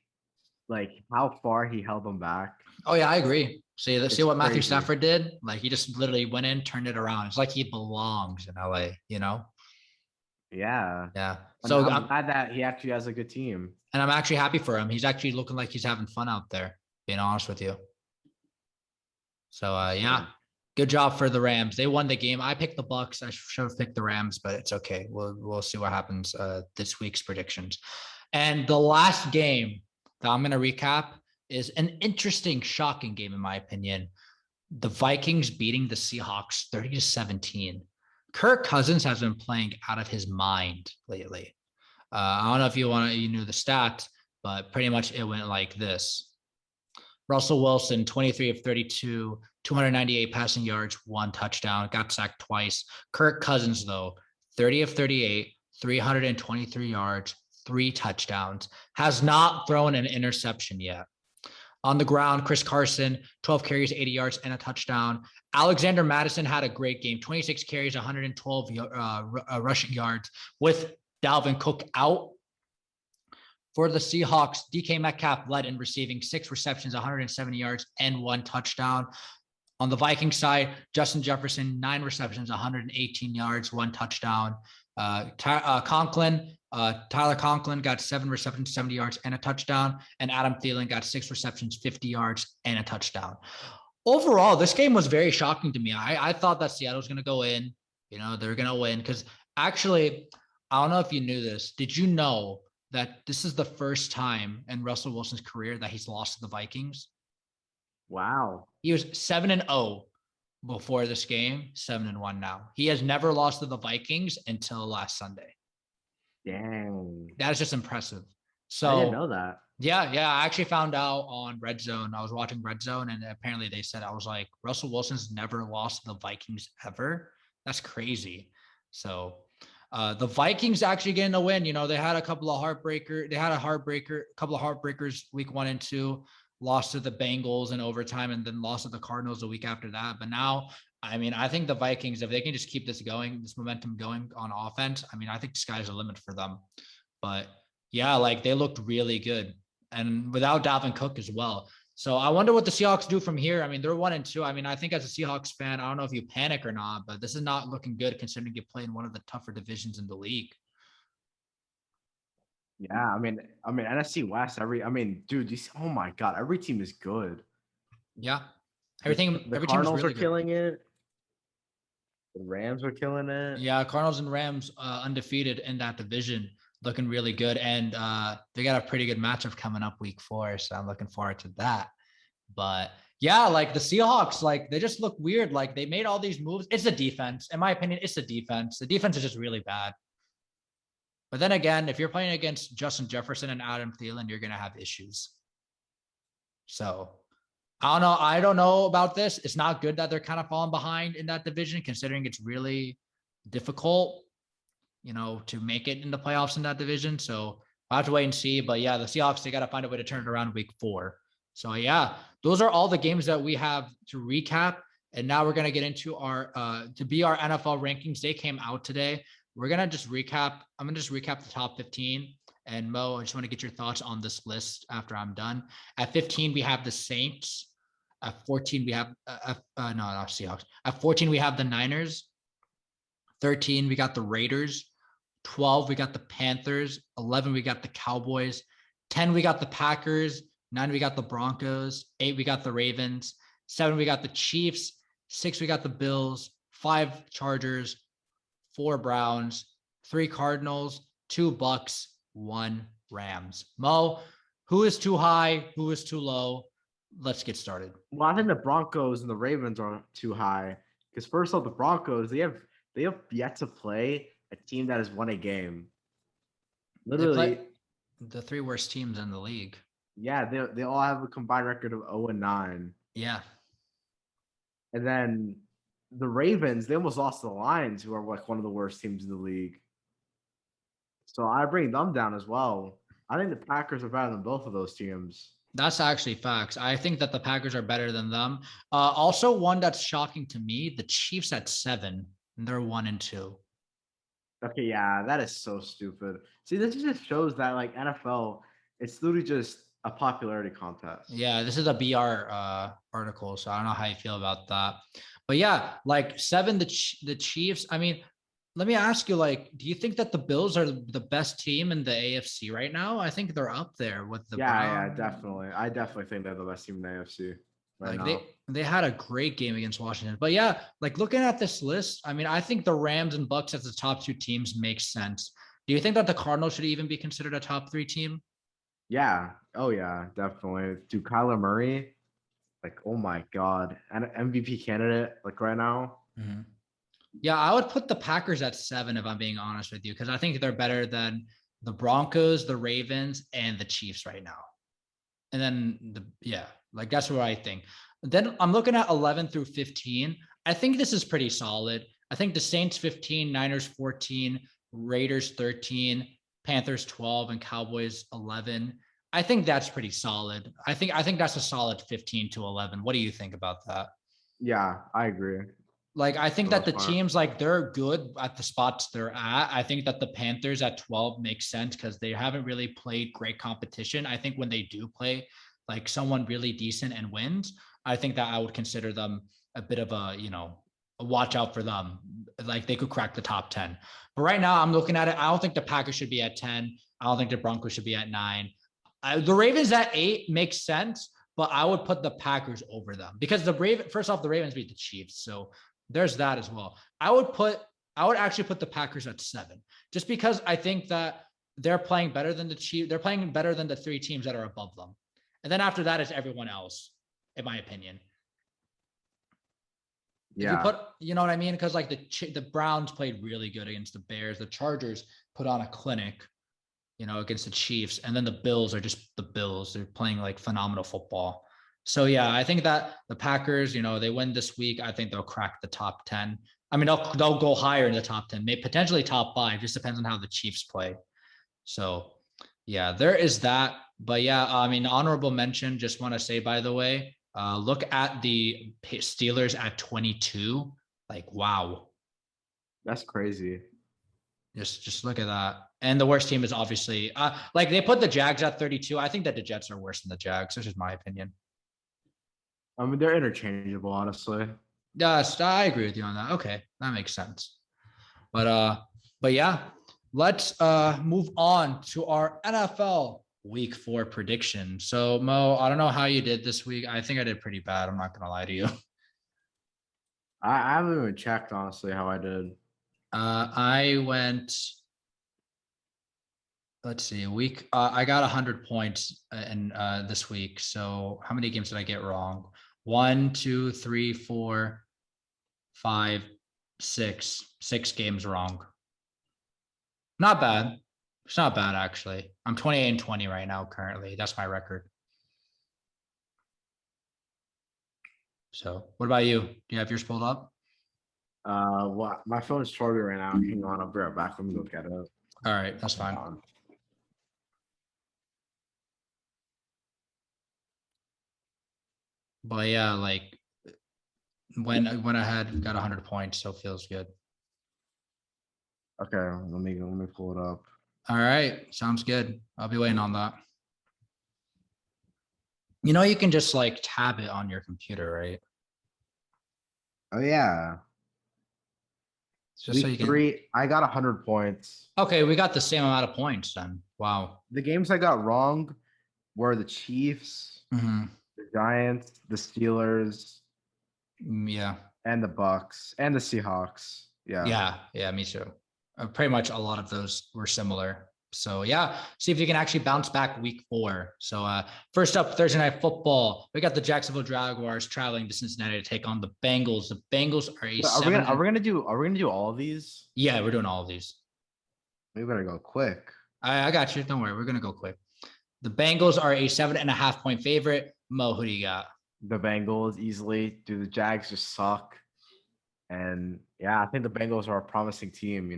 how far he held them back? Oh yeah, I agree. See what Matthew Stafford did? Like, he just literally went in, turned it around. It's like he belongs in LA, you know? Yeah. Yeah. So I'm glad that he actually has a good team. And I'm actually happy for him. He's actually looking like he's having fun out there, being honest with you. So yeah, good job for the Rams. They won the game. I picked the Bucs. I should have picked the Rams, but it's okay. We'll see what happens this week's predictions. And the last game that I'm going to recap is an interesting, shocking game, in my opinion. The Vikings beating the Seahawks 30-17. Kirk Cousins has been playing out of his mind lately. I don't know if you knew the stats, but pretty much it went like this. Russell Wilson, 23 of 32, 298 passing yards, 1 touchdown, got sacked twice. Kirk Cousins, though, 30 of 38, 323 yards, 3 touchdowns, has not thrown an interception yet. On the ground, Chris Carson, 12 carries, 80 yards, and a touchdown. Alexander Mattison had a great game, 26 carries, 112 rushing yards with Dalvin Cook out. For the Seahawks, DK Metcalf led in receiving, 6 receptions, 170 yards, and 1 touchdown. On the Vikings side, Justin Jefferson, 9 receptions, 118 yards, 1 touchdown. Tyler Conklin got 7 receptions, 70 yards, and a touchdown. And Adam Thielen got 6 receptions, 50 yards, and a touchdown. Overall, this game was very shocking to me. I thought that Seattle was going to go in. They're going to win. Because actually, I don't know if you knew this. Did you know that this is the first time in Russell Wilson's career that he's lost to the Vikings? Wow. He was 7-0 before this game, 7-1 now. He has never lost to the Vikings until last Sunday. Dang. That is just impressive. So I didn't know that. Yeah. I actually found out on Red Zone. I was watching Red Zone, and apparently they said, I was like, Russell Wilson's never lost to the Vikings ever. That's crazy. So the Vikings actually getting a win. They had a couple of heartbreakers week 1 and 2. Lost to the Bengals in overtime, and then lost to the Cardinals the week after that. But now, I mean, I think the Vikings, if they can just keep this momentum going on offense, I mean, I think the sky's the limit for them. But yeah, like, they looked really good, and without Dalvin Cook as well. So I wonder what the Seahawks do from here. I mean, they're 1-2. I mean, I think as a Seahawks fan, I don't know if you panic or not, but this is not looking good considering you play in one of the tougher divisions in the league. Yeah, I mean, NFC West. Dude, oh my God, every team is good. Yeah, every Cardinals really are killing it. The Rams are killing it. Yeah, Cardinals and Rams undefeated in that division, looking really good, and they got a pretty good matchup coming up week 4, so I'm looking forward to that. But yeah, like the Seahawks, like, they just look weird. Like, they made all these moves. It's the defense, in my opinion. It's the defense. The defense is just really bad. But then again, if you're playing against Justin Jefferson and Adam Thielen, you're going to have issues. So I don't know about this. It's not good that they're kind of falling behind in that division, considering it's really difficult, to make it in the playoffs in that division. So I'll have to wait and see. But yeah, the Seahawks, they got to find a way to turn it around in week 4. So yeah, those are all the games that we have to recap. And now we're going to get into our NFL rankings. They came out today. We're going to just recap. I'm going to just recap the top 15. And Mo, I just want to get your thoughts on this list after I'm done. At 15, we have the Saints. At 14, we have Seahawks. At 14, we have the Niners. 13, we got the Raiders. 12, we got the Panthers. 11, we got the Cowboys. 10, we got the Packers. 9, we got the Broncos. 8, we got the Ravens. 7, we got the Chiefs. 6, we got the Bills. 5, Chargers. 4, Browns. 3, Cardinals. 2, Bucs. 1, Rams. Mo, who is too high? Who is too low? Let's get started. Well, I think the Broncos and the Ravens are too high because first off, the Broncos they have yet to play a team that has won a game. Literally, the 3 worst teams in the league. Yeah, they all have a combined record of 0-9. Yeah, and then the Ravens they almost lost to the Lions, who are like one of the worst teams in the league. So I bring them down as well. I think the Packers are better than both of those teams. That's actually facts. I think that the Packers are better than them. Also, one that's shocking to me, the Chiefs at 7, and they're 1-2. Okay, yeah, that is so stupid. See, this just shows that like NFL, it's literally just a popularity contest. Yeah, this is a BR article, so I don't know how you feel about that. But yeah, like 7, the Chiefs. I mean, let me ask you, like, do you think that the Bills are the best team in the AFC right now? I think they're up there with the Browns. Yeah, definitely. I definitely think they're the best team in the AFC right now. They had a great game against Washington. But yeah, like looking at this list, I mean, I think the Rams and Bucs as the top 2 teams makes sense. Do you think that the Cardinals should even be considered a top 3 team? Yeah. Oh yeah, definitely. Do Kyler Murray, like, oh my God, an MVP candidate like right now. Mm-hmm. Yeah, I would put the Packers at 7 if I'm being honest with you, because I think they're better than the Broncos, the Ravens, and the Chiefs right now. And then that's what I think. Then I'm looking at 11 through 15. I think this is pretty solid. I think the Saints 15, Niners 14, Raiders 13, Panthers 12, and Cowboys 11. I think that's pretty solid. I think that's a solid 15 to 11. What do you think about that? Yeah, I agree. Like, I think that the teams, like, they're good at the spots they're at. I think that the Panthers at 12 makes sense because they haven't really played great competition. I think when they do play, like, someone really decent and wins, I think that I would consider them a bit of a watch out for them. Like, they could crack the top 10. But right now, I'm looking at it. I don't think the Packers should be at 10. I don't think the Broncos should be at 9. The Ravens at 8 makes sense, but I would put the Packers over them because the Ravens beat the Chiefs. So there's that as well. I would actually put the Packers at 7, just because I think that they're playing better than the Chiefs. They're playing better than the 3 teams that are above them. And then after that is everyone else, in my opinion. Yeah. You know what I mean? Because like the Browns played really good against the Bears. The Chargers put on a clinic, against the Chiefs. And then the Bills are just the Bills. They're playing like phenomenal football. So yeah, I think that the Packers, they win this week. I think they'll crack the top 10. I mean, they'll go higher in the top 10, maybe potentially top 5. Just depends on how the Chiefs play. So yeah, there is that. But yeah, I mean, honorable mention. Just want to say, by the way, look at the Steelers at 22. Like, wow, that's crazy. Just look at that. And the worst team is obviously like they put the Jags at 32. I think that the Jets are worse than the Jags. That's just my opinion. I mean, they're interchangeable, honestly. Yes, I agree with you on that. Okay, that makes sense. But yeah, let's move on to our NFL Week 4 prediction. So Mo, I don't know how you did this week. I think I did pretty bad. I'm not gonna lie to you. I haven't even checked honestly how I did. I went. Let's see, I got 100 points in this week. So how many games did I get wrong? 1, 2, 3, 4, 5, 6. 6 games wrong. Not bad. It's not bad, actually. I'm 28-20 right now, currently. That's my record. So what about you? Do you have yours pulled up? Well, my phone's charging right now. Hang on, I'll be right back. Let me look at it. All right, that's fine. But yeah, like when I had got 100 points, so it feels good. Okay, let me pull it up. All right, sounds good. I'll be waiting on that. You can just like tab it on your computer, right? Oh yeah. Just so you can. 3, I got 100 points. Okay, we got the same amount of points then. Wow. The games I got wrong were the Chiefs, the Giants, the Steelers, Yeah. And the Bucs and the Seahawks. Yeah. Yeah, me too. Pretty much a lot of those were similar. So yeah, see if you can actually bounce back week 4. So first up, Thursday night football. We got the Jacksonville Jaguars traveling to Cincinnati to take on the Bengals. The Bengals are Are we gonna do all of these? Yeah, we're doing all of these. We better go quick. I got you. Don't worry, we're gonna go quick. The Bengals are a 7.5-point favorite. Mo, who do you got? The Bengals easily. Dude, the Jags just suck. And yeah, I think the Bengals are a promising team,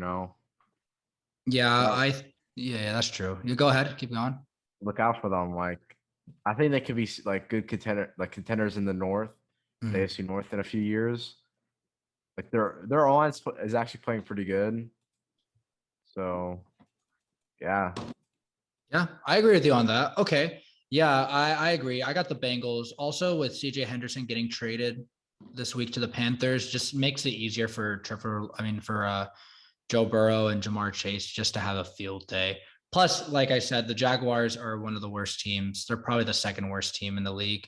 Yeah, yeah, that's true. You go ahead, keep going. Look out for them. Like, I think they could be like good contenders in the North, the AFC North in a few years. Like their offense is actually playing pretty good. So, yeah. Yeah, I agree with you on that. Okay. Yeah, I agree. I got the Bengals. Also, with CJ Henderson getting traded this week to the Panthers, just makes it easier for Joe Burrow and Jamar Chase just to have a field day. Plus, like I said, the Jaguars are one of the worst teams. They're probably the second worst team in the league.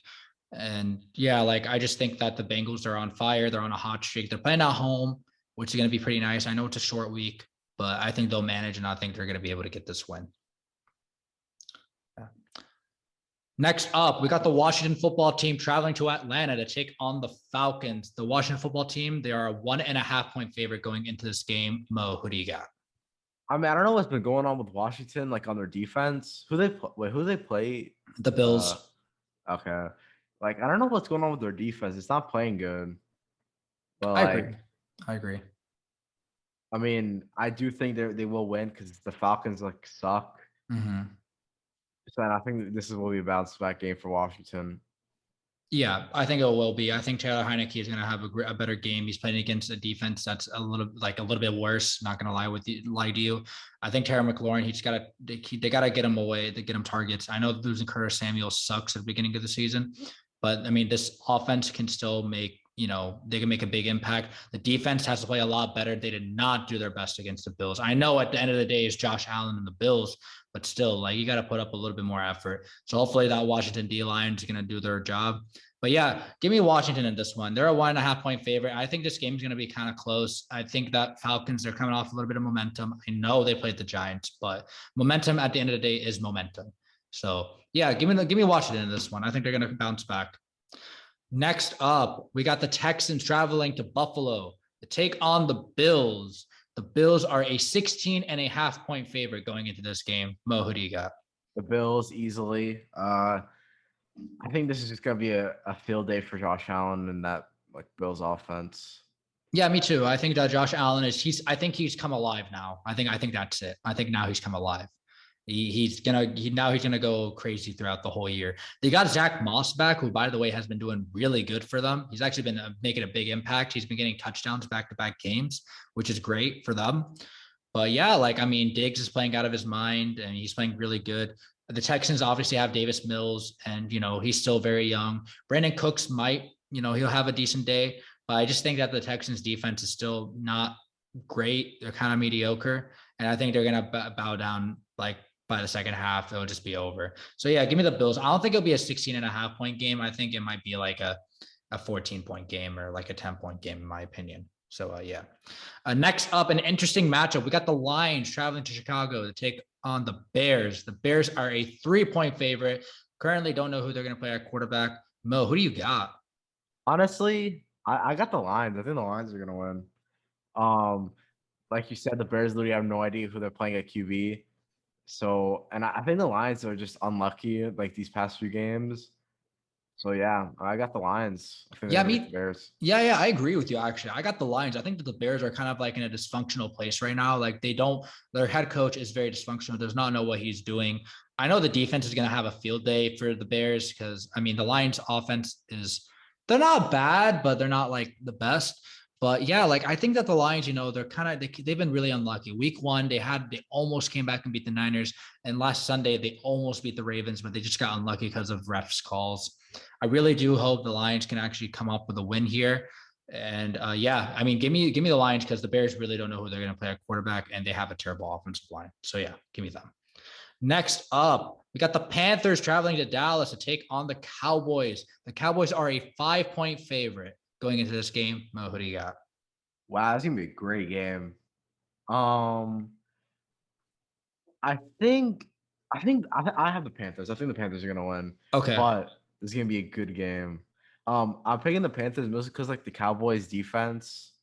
And yeah, like I just think that the Bengals are on fire. They're on a hot streak. They're playing at home, which is going to be pretty nice. I know it's a short week, but I think they'll manage, and I think they're going to be able to get this win. Next up, we got the Washington football team traveling to Atlanta to take on the Falcons. The Washington football team, they are a 1.5-point favorite going into this game. Mo, who do you got? I mean, I don't know what's been going on with Washington, like on their defense. Who they play? The Bills. Okay. Like, I don't know what's going on with their defense. It's not playing good. But I agree. I mean, I do think they will win because the Falcons like suck. Mm-hmm. So I think this will be a bounce back game for Washington. Yeah, I think it will be. I think Taylor Heineke is going to have a better game. He's playing against a defense that's a little bit worse. Not going to lie to you. I think Terry McLaurin, they got to get him away, to get him targets. I know losing Curtis Samuel sucks at the beginning of the season, but I mean, this offense can still make, they can make a big impact. The defense has to play a lot better. They did not do their best against the Bills. I know at the end of the day it's Josh Allen and the Bills, but still, like, you got to put up a little bit more effort. So hopefully that Washington D-line is going to do their job. But yeah, give me Washington in this one. They're a 1.5-point favorite. I think this game is going to be kind of close. I think that Falcons, they're coming off a little bit of momentum. I know they played the Giants, but momentum at the end of the day is momentum. So yeah, give me Washington in this one. I think they're going to bounce back. Next up, we got the Texans traveling to Buffalo to take on the Bills. The Bills are a 16.5-point favorite going into this game. Mo, who do you got? The Bills easily. I think this is just gonna be a field day for Josh Allen and that like Bills offense. Yeah, me too. I think that Josh Allen I think he's come alive now. I think that's it. I think now he's come alive. He's gonna go crazy throughout the whole year. They got Zach Moss back, who, by the way, has been doing really good for them. He's actually been making a big impact. He's been getting touchdowns back-to-back games, which is great for them. But yeah, Diggs is playing out of his mind, and he's playing really good. The Texans obviously have Davis Mills, and he's still very young. Brandon Cooks might, he'll have a decent day, but I just think that the Texans defense is still not great. They're kind of mediocre, and I think they're gonna bow down by the second half. It'll just be over. So yeah, give me the Bills. I don't think it'll be a 16.5-point game. I think it might be like a 14-point game or like a 10-point game, in my opinion. So yeah. Next up, an interesting matchup. We got the Lions traveling to Chicago to take on the Bears. The Bears are a 3-point favorite. Currently don't know who they're going to play at quarterback. Mo, who do you got? Honestly, I got the Lions. I think the Lions are going to win. Like you said, the Bears literally have no idea who they're playing at QB. So, and I think the Lions are just unlucky like these past few games. So yeah, I got the Lions. The Bears. Yeah, I agree with you. Actually, I got the Lions. I think that the Bears are kind of like in a dysfunctional place right now. Like their head coach is very dysfunctional. Does not know what he's doing. I know the defense is going to have a field day for the Bears because the Lions offense they're not bad, but they're not like the best. But yeah, I think that the Lions, they've been really unlucky. Week 1, they almost came back and beat the Niners. And last Sunday, they almost beat the Ravens, but they just got unlucky because of refs calls. I really do hope the Lions can actually come up with a win here. And give me the Lions because the Bears really don't know who they're going to play at quarterback, and they have a terrible offensive line. So yeah, give me them. Next up, we got the Panthers traveling to Dallas to take on the Cowboys. The Cowboys are a 5-point favorite. going into this game? Mo, who do you got? Wow, that's gonna be a great game. I think I have the Panthers. I think the Panthers are gonna win. Okay. But this is gonna be a good game. I'm picking the Panthers mostly because like the Cowboys defense.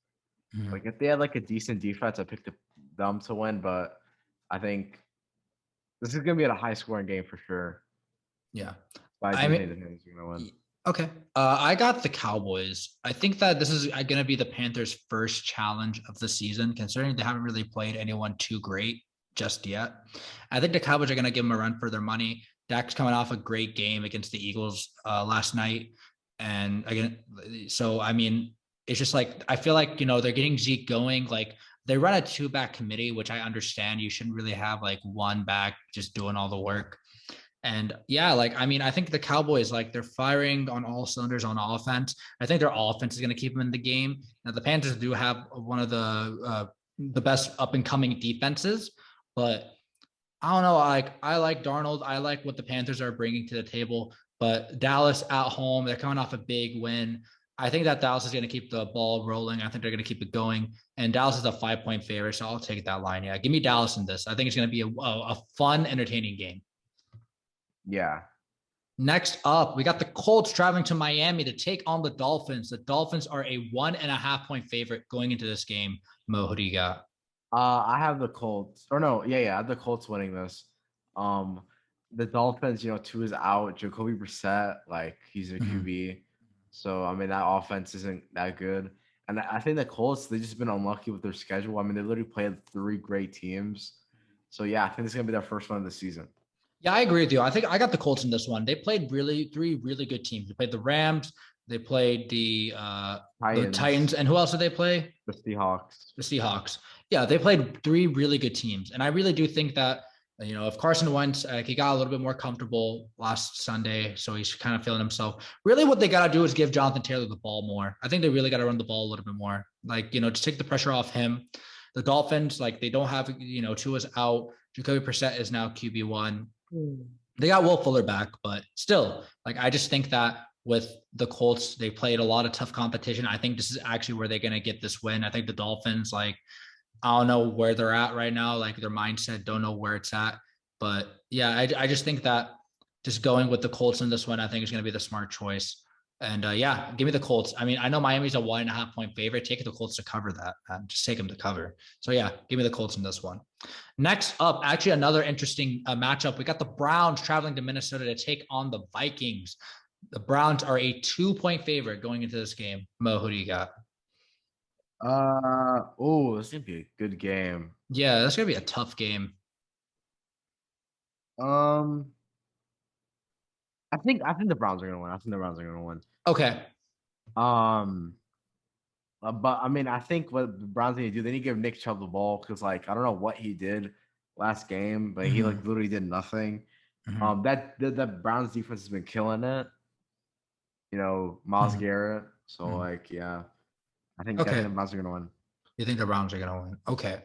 Like if they had like a decent defense, I picked them to win. But I think this is gonna be a high scoring game for sure. Yeah. But I do think the Panthers are gonna win. Okay. I got the Cowboys. I think that this is going to be the Panthers' first challenge of the season, considering they haven't really played anyone too great just yet. I think the Cowboys are going to give them a run for their money. Dak's coming off a great game against the Eagles last night. And again, so, I mean, it's just like, I feel like, they're getting Zeke going. Like, they run a 2-back committee, which I understand. You shouldn't really have like one back just doing all the work. And yeah, like, I mean, I think the Cowboys, like, they're firing on all cylinders on offense. I think their offense is going to keep them in the game. Now, the Panthers do have one of the best up and coming defenses, but I don't know. I like Darnold. I like what the Panthers are bringing to the table, but Dallas at home, they're coming off a big win. I think that Dallas is going to keep the ball rolling. I think they're going to keep it going. And Dallas is a 5-point favorite, so I'll take that line. Yeah, give me Dallas in this. I think it's going to be a fun, entertaining game. Yeah. Next up, we got the Colts traveling to Miami to take on the Dolphins. The Dolphins are a 1.5-point favorite going into this game. Mo, who do you got? I have the Colts. Or no, I have the Colts winning this. The Dolphins, two is out. Jacoby Brissett, like he's a QB. So I mean that offense isn't that good. And I think the Colts, they've just been unlucky with their schedule. I mean, they literally played 3 great teams. So yeah, I think it's gonna be their first one of the season. Yeah, I agree with you. I think I got the Colts in this one. They played 3 really good teams. They played the Rams. They played the Titans. And who else did they play? The Seahawks. The Seahawks. Yeah, they played 3 really good teams. And I really do think that, if Carson Wentz, he got a little bit more comfortable last Sunday, so he's kind of feeling himself. Really what they got to do is give Jonathan Taylor the ball more. I think they really got to run the ball a little bit more. Like, just take the pressure off him. The Dolphins, like, they don't have, Tua's out. Jacoby Brissett is now QB1. They got Will Fuller back, but still, like, I just think that with the Colts, they played a lot of tough competition. I think this is actually where they're going to get this win. I think the Dolphins, like, I don't know where they're at right now. Like, their mindset, don't know where it's at. But yeah, I just think that just going with the Colts in this one, I think is going to be the smart choice. And yeah, give me the Colts. I mean, I know Miami's a 1.5-point favorite. Take the Colts to cover that. Just take them to cover. So yeah, give me the Colts in this one. Next up, actually another interesting matchup. We got the Browns traveling to Minnesota to take on the Vikings. The Browns are a 2-point favorite going into this game. Mo, who do you got? This is gonna be a good game. Yeah, that's gonna be a tough game. I think the Browns are gonna win. Okay. But I mean, I think what the Browns need to do, they need to give Nick Chubb the ball because, like, I don't know what he did last game, but he like literally did nothing. That Browns defense has been killing it. Myles Garrett. So like, yeah, I think the Browns are gonna win. You think the Browns are gonna win? Okay.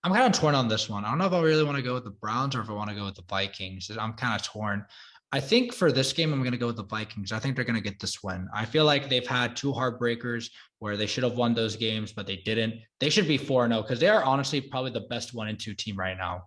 I'm kind of torn on this one. I don't know if I really want to go with the Browns or if I want to go with the Vikings. I'm kind of torn. I think for this game, I'm going to go with the Vikings. I think they're going to get this win. I feel like they've had 2 heartbreakers where they should have won those games, but they didn't. They should be 4-0 because they are honestly probably the best 1-2 team right now.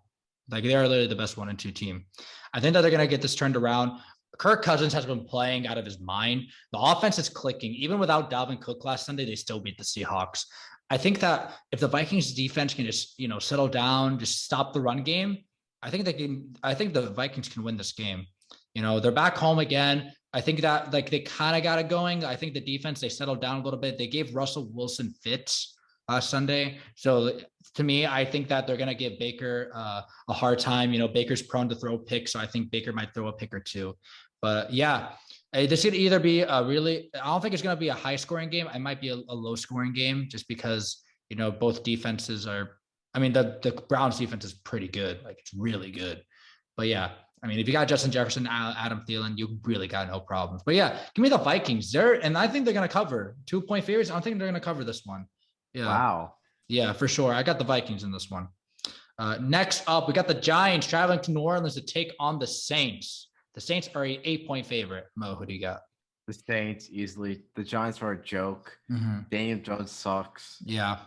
Like, they are literally the best 1-2 team. I think that they're going to get this turned around. Kirk Cousins has been playing out of his mind. The offense is clicking. Even without Dalvin Cook last Sunday, they still beat the Seahawks. I think that if the Vikings defense can just, settle down, just stop the run game, I think the Vikings can win this game. They're back home again. I think that, like, they kind of got it going. I think the defense, they settled down a little bit. They gave Russell Wilson fits last Sunday. So to me, I think that they're going to give Baker a hard time. Baker's prone to throw picks, so I think Baker might throw a pick or 2. But yeah, this could either be I don't think it's going to be a high scoring game. It might be a low scoring game just because, both defenses are, I mean, the Browns defense is pretty good. Like, it's really good. But yeah, I mean, if you got Justin Jefferson, Adam Thielen, you really got no problems. But yeah, give me the Vikings. And I think they're going to cover 2-point favorites. I don't think they're going to cover this one. Yeah. Wow. Yeah, for sure. I got the Vikings in this one. Next up, we got the Giants traveling to New Orleans to take on the Saints. The Saints are a 8-point favorite. Mo, who do you got? The Saints easily. The Giants are a joke. Daniel Jones sucks. Yeah.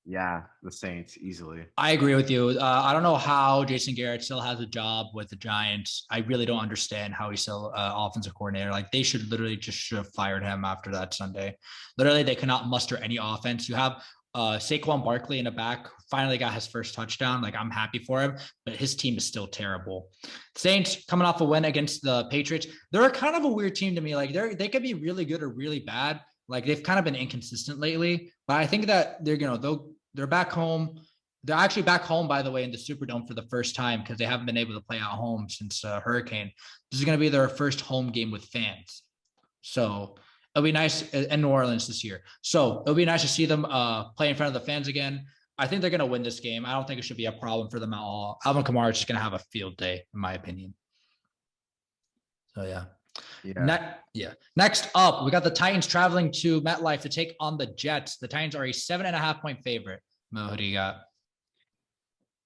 Yeah, the Saints easily. I agree with you. I don't know how Jason Garrett still has a job with the Giants. I really don't understand how he's still offensive coordinator. Like they should literally should have fired him after that Sunday. Literally, they cannot muster any offense. You have Saquon Barkley in the back, finally got his first touchdown. Like I'm happy for him, but his team is still terrible. Saints coming off a win against the Patriots. They're kind of a weird team to me. Like they could be really good or really bad. Like they've kind of been inconsistent lately, but I think that they're back home. They're actually back home, by the way, in the Superdome for the first time because they haven't been able to play at home since Hurricane. This is going to be their first home game with fans. So it'll be nice in New Orleans this year. So it'll be nice to see them play in front of the fans again. I think they're going to win this game. I don't think it should be a problem for them at all. Alvin Kamara is just going to have a field day, in my opinion. So, yeah. Next up, we got the Titans traveling to MetLife to take on the Jets. The Titans are a 7.5-point favorite. Mo, who do you got?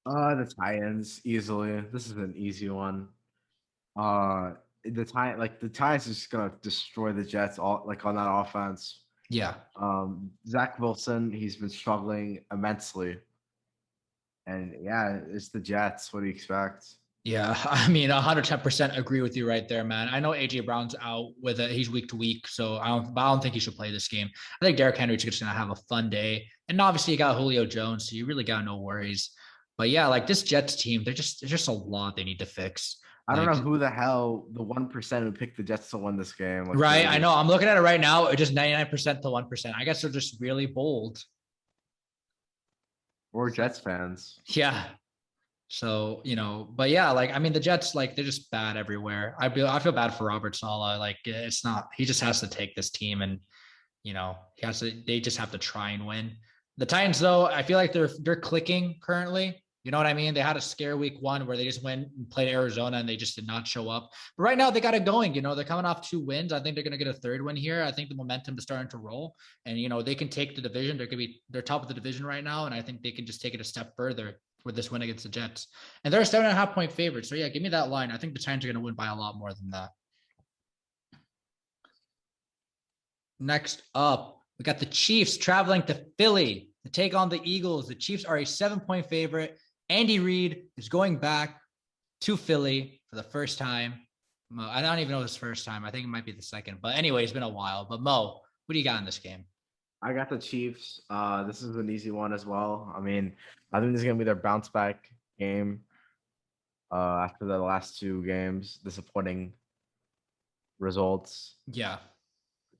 The Titans easily. This is an easy one. The Titans is just gonna destroy the Jets all on that offense. Yeah. Zach Wilson, he's been struggling immensely. And yeah, it's the Jets. What do you expect? Yeah, I mean, 110% agree with you right there, man. I know AJ Brown's out with it; he's week to week, so I don't think he should play this game. I think Derrick Henry's just gonna have a fun day, and obviously you got Julio Jones, so you really got no worries. But yeah, like this Jets team, there's just a lot they need to fix. I don't know who the hell the 1% who picked the Jets to win this game. Right, I know. I'm looking at it right now. It's just 99% to 1%. I guess they're just really bold. We're Jets fans. Yeah. So, but yeah, the Jets, they're just bad everywhere. I feel bad for Robert Saleh. It's not, he just has to take this team and, they just have to try and win. The Titans, though, I feel like they're clicking currently. You know what I mean? They had a scare week 1 where they just went and played Arizona and they just did not show up. But right now they got it going. They're coming off 2 wins. I think they're going to get a 3rd win here. I think the momentum is starting to roll, and they can take the division. They're top of the division right now, and I think they can just take it a step further with this win against the Jets. And they're a 7.5-point favorite. So yeah, give me that line. I think the Titans are going to win by a lot more than that. Next up, we got the Chiefs traveling to Philly to take on the Eagles. The Chiefs are a 7-point favorite. Andy Reid is going back to Philly for the first time. I don't even know his first time. I think it might be the second. But anyway, it's been a while. But Mo, what do you got in this game? I got the Chiefs. This is an easy one as well. I mean, I think this is going to be their bounce back game after the last 2 games. Disappointing results. Yeah.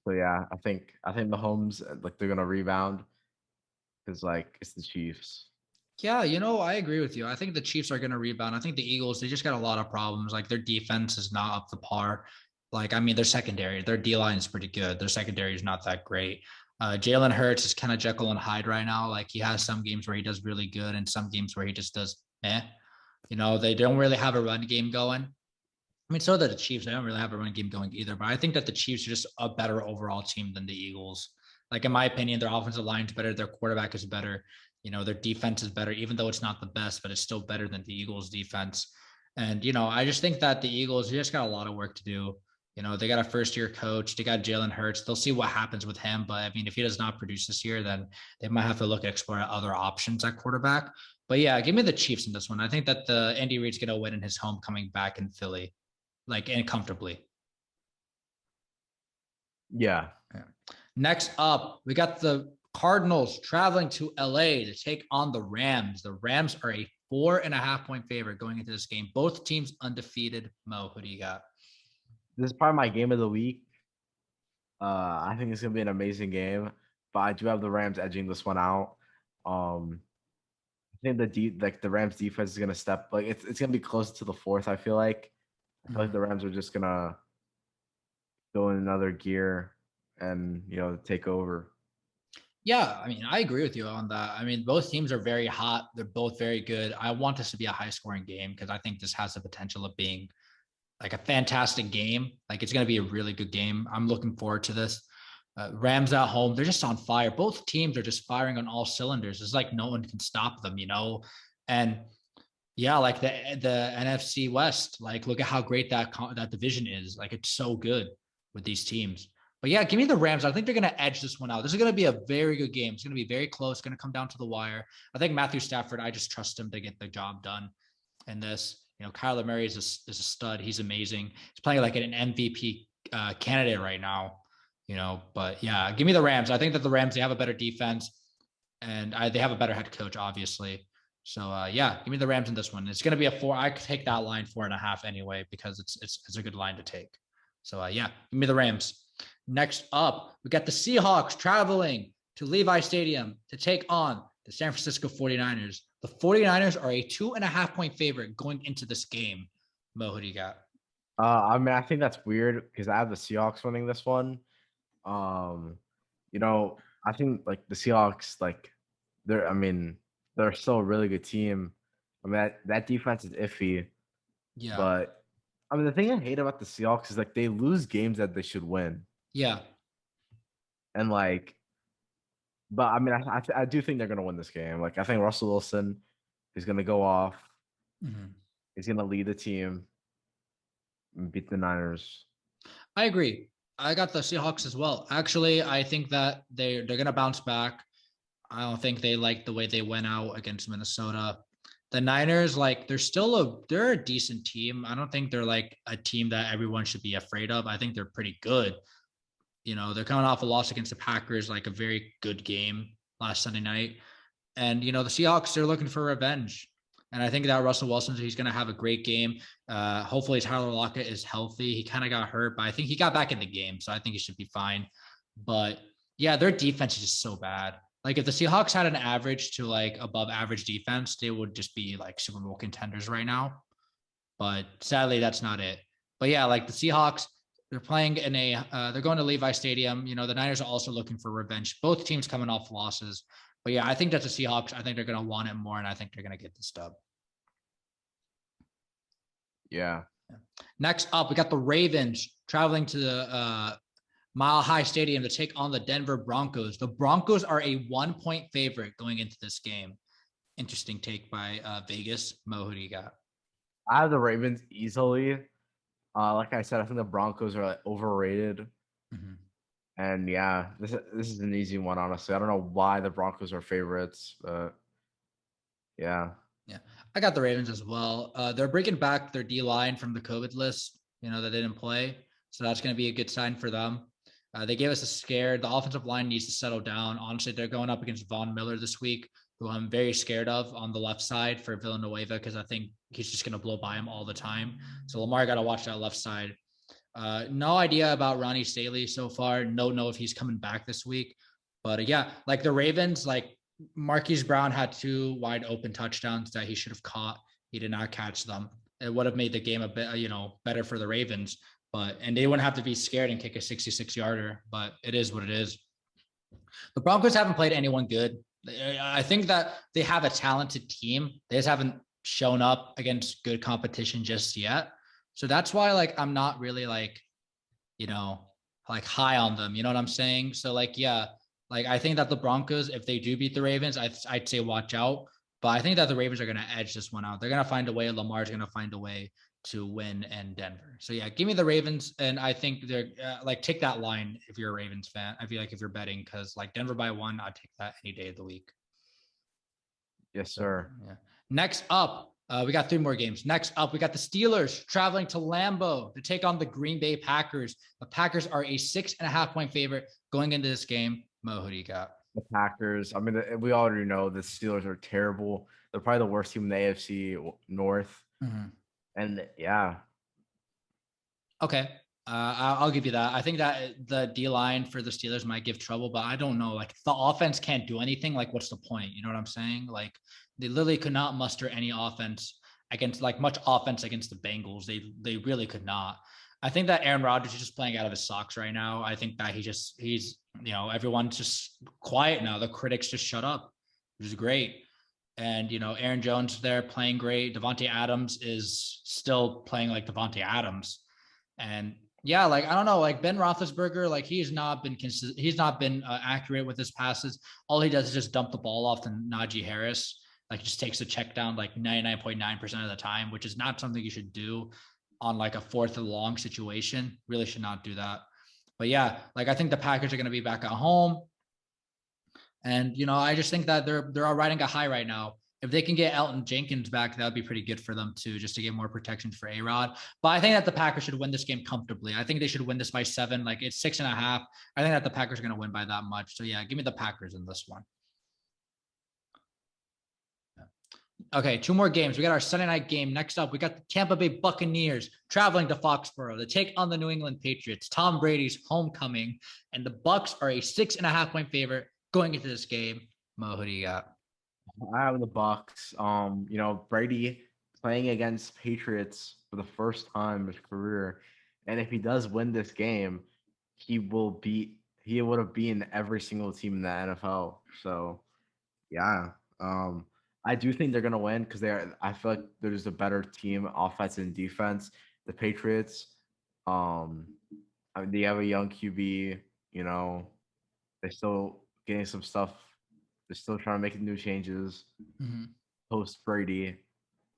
So yeah, I think Mahomes, they're going to rebound because it's the Chiefs. Yeah, I agree with you. I think the Chiefs are going to rebound. I think the Eagles, they just got a lot of problems. Their defense is not up to par. Their secondary, their D-line is pretty good. Their secondary is not that great. Jalen Hurts is kind of Jekyll and Hyde right now. He has some games where he does really good and some games where he just does they don't really have a run game going. I mean, so do the Chiefs. They don't really have a run game going either. But I think that the Chiefs are just a better overall team than the Eagles. In my opinion, their offensive line is better. Their quarterback is better. Their defense is better, even though it's not the best, but it's still better than the Eagles defense. And, I just think that the Eagles, they just got a lot of work to do. They got a first-year coach. They got Jalen Hurts. They'll see what happens with him. But, I mean, if he does not produce this year, then they might have to look at exploring other options at quarterback. But, yeah, give me the Chiefs in this one. I think that the Andy Reid's going to win in his home coming back in Philly, and comfortably. Yeah. Next up, we got the Cardinals traveling to LA to take on the Rams. The Rams are a 4.5-point favorite going into this game. Both teams undefeated. Mo, who do you got? This is probably my game of the week. I think it's gonna be an amazing game, but I do have the Rams edging this one out. I think the Rams defense is gonna step it's gonna be close to the 4th. I feel like the Rams are just gonna go in another gear and take over. Yeah, I mean, I agree with you on that. I mean, both teams are very hot. They're both very good. I want this to be a high-scoring game because I think this has the potential of being a fantastic game. It's going to be a really good game. I'm looking forward to this. Rams at home, they're just on fire. Both teams are just firing on all cylinders. It's no one can stop them, And yeah, the NFC West, look at how great that division is. It's so good. with these teams. But yeah, give me the Rams. I think they're going to edge this one out. This is going to be a very good game. It's going to be very close. It's going to come down to the wire. I think Matthew Stafford, I just trust him to get the job done in this. Kyler Murray is a stud. He's amazing. He's playing like an MVP candidate right now. But yeah, give me the Rams. I think that the Rams, they have a better defense, and they have a better head coach, obviously. So yeah, give me the Rams in this one. It's going to be a 4. I could take that line 4.5 anyway, because it's a good line to take. So yeah, give me the Rams. Next up, we got the Seahawks traveling to Levi Stadium to take on the San Francisco 49ers. The 49ers are a 2.5-point favorite going into this game. Mo, who do you got? I think that's weird because I have the Seahawks winning this one. I think like the Seahawks, like they're still a really good team. I mean, that defense is iffy. Yeah. But the thing I hate about the Seahawks is like they lose games that they should win. Yeah. And like, but I do think they're gonna win this game. Like I think Russell Wilson is gonna go off. Mm-hmm. He's gonna lead the team and beat the Niners. I agree. I got the Seahawks as well. Actually, I think that they're gonna bounce back. I don't think they like the way they went out against Minnesota. The Niners, like they're a decent team. I don't think they're like a team that everyone should be afraid of. I think they're pretty good. They're coming off a loss against the Packers, like a very good game last Sunday night. And, the Seahawks, they're looking for revenge. And I think that Russell Wilson, he's going to have a great game. Hopefully Tyler Lockett is healthy. He kind of got hurt, but I think he got back in the game. So I think he should be fine. But yeah, their defense is just so bad. Like if the Seahawks had an average to like above average defense, they would just be like Super Bowl contenders right now. But sadly, that's not it. But yeah, like the Seahawks, they're playing they're going to Levi Stadium. The Niners are also looking for revenge. Both teams coming off losses. But yeah, I think that's the Seahawks. I think they're going to want it more, and I think they're going to get the stub. Yeah. Next up, we got the Ravens traveling to the Mile High Stadium to take on the Denver Broncos. The Broncos are a 1-point favorite going into this game. Interesting take by Vegas. Mo, who do you got? I have the Ravens easily. Like I said, I think the Broncos are like overrated. Mm-hmm. And yeah, this is an easy one, honestly. I don't know why the Broncos are favorites, but yeah. Yeah, I got the Ravens as well. They're bringing back their D-line from the COVID list, that didn't play. So that's going to be a good sign for them. They gave us a scare. The offensive line needs to settle down. Honestly, they're going up against Von Miller this week, who I'm very scared of on the left side for Villanueva, because I think he's just going to blow by him all the time. So Lamar got to watch that left side. No idea about Ronnie Staley so far. Know if he's coming back this week. But yeah, like the Ravens, like Marquise Brown had 2 wide open touchdowns that he should have caught. He did not catch them. It would have made the game a bit, better for the Ravens. And they wouldn't have to be scared and kick a 66-yarder. But it is what it is. The Broncos haven't played anyone good. I think that they have a talented team. They just haven't shown up against good competition just yet. So that's why, like, I'm not really like high on them. You know what I'm saying? So like, yeah, like I think that the Broncos, if they do beat the Ravens, I'd say watch out. But I think that the Ravens are going to edge this one out. They're going to find a way. Lamar's going to find a way to win in Denver. So yeah, give me the Ravens. And I think they're take that line if you're a Ravens fan. I feel like if you're betting, because like Denver by 1, I'd take that any day of the week. Yes, sir. Yeah. Next up, we got 3 more games. Next up, we got the Steelers traveling to Lambeau to take on the Green Bay Packers. The Packers are a 6.5-point favorite going into this game. Mo, who do you got? The Packers. I mean, we already know the Steelers are terrible. They're probably the worst team in the AFC North. Mm-hmm. And yeah. Okay. I'll give you that. I think that the D-line for the Steelers might give trouble, but I don't know. Like, the offense can't do anything. Like, what's the point? You know what I'm saying? Like, they literally could not muster any offense against, like, much offense against the Bengals. They really could not. I think that Aaron Rodgers is just playing out of his socks right now. I think that he's everyone's just quiet now. The critics just shut up, which is great. And, Aaron Jones there playing great. Devontae Adams is still playing like Devontae Adams. And yeah, like, I don't know, like Ben Roethlisberger, like he's not been accurate with his passes. All he does is just dump the ball off to Najee Harris. Like, just takes the check down like 99.9% of the time, which is not something you should do on like a 4th and long situation. Really should not do that. But yeah, like I think the Packers are going to be back at home. And, I just think that they're all riding a high right now. If they can get Elton Jenkins back, that would be pretty good for them too, just to get more protection for A-Rod. But I think that the Packers should win this game comfortably. I think they should win this by 7. Like it's 6.5. I think that the Packers are going to win by that much. So yeah, give me the Packers in this one. Okay, 2 more games. We got our Sunday night game. Next up, we got the Tampa Bay Buccaneers traveling to Foxborough to take on the New England Patriots. Tom Brady's homecoming, and the Bucs are a 6.5-point favorite going into this game. Mo, who do you got? I have the Bucs. Brady playing against Patriots for the first time in his career, and if he does win this game, he would have beaten every single team in the NFL. So, yeah, I do think they're gonna win because I feel like there's a better team, offense and defense. The Patriots, they have a young QB. They're still getting some stuff. They're still trying to make new changes post Brady,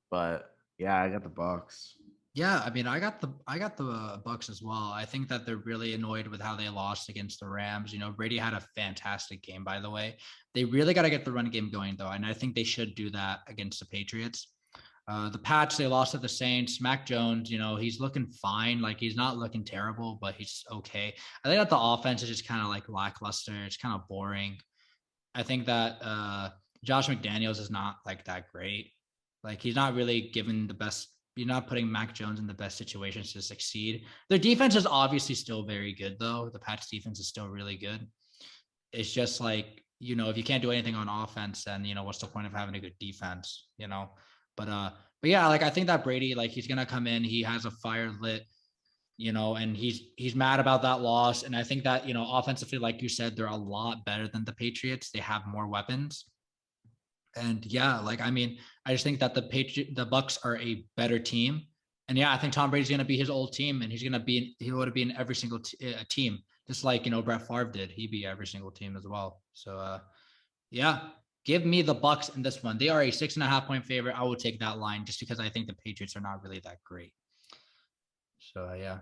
but yeah, I got the Bucs. Yeah, I mean, I got the Bucs as well. I think that they're really annoyed with how they lost against the Rams. Brady had a fantastic game, by the way. They really got to get the run game going, though, and I think they should do that against the Patriots. The Pats, they lost to the Saints. Mac Jones, he's looking fine. Like, he's not looking terrible, but he's okay. I think that the offense is just kind of like lackluster. It's kind of boring. I think that Josh McDaniels is not like that great. Like, he's not really given the best. You're not putting Mac Jones in the best situations to succeed. Their defense is obviously still very good, though. The Pats defense is still really good. It's just like, if you can't do anything on offense, then, what's the point of having a good defense, But yeah, like I think that Brady, like he's gonna come in, he has a fire lit, and he's mad about that loss. And I think that, offensively, like you said, they're a lot better than the Patriots. They have more weapons. And yeah, like I mean, I just think that the Bucs are a better team. And yeah, I think Tom Brady's gonna be his old team, and he would be in every single team, just like Brett Favre did. He'd be every single team as well. So yeah. Give me the Bucs in this one. They are a 6.5-point favorite. I will take that line just because I think the Patriots are not really that great. So yeah.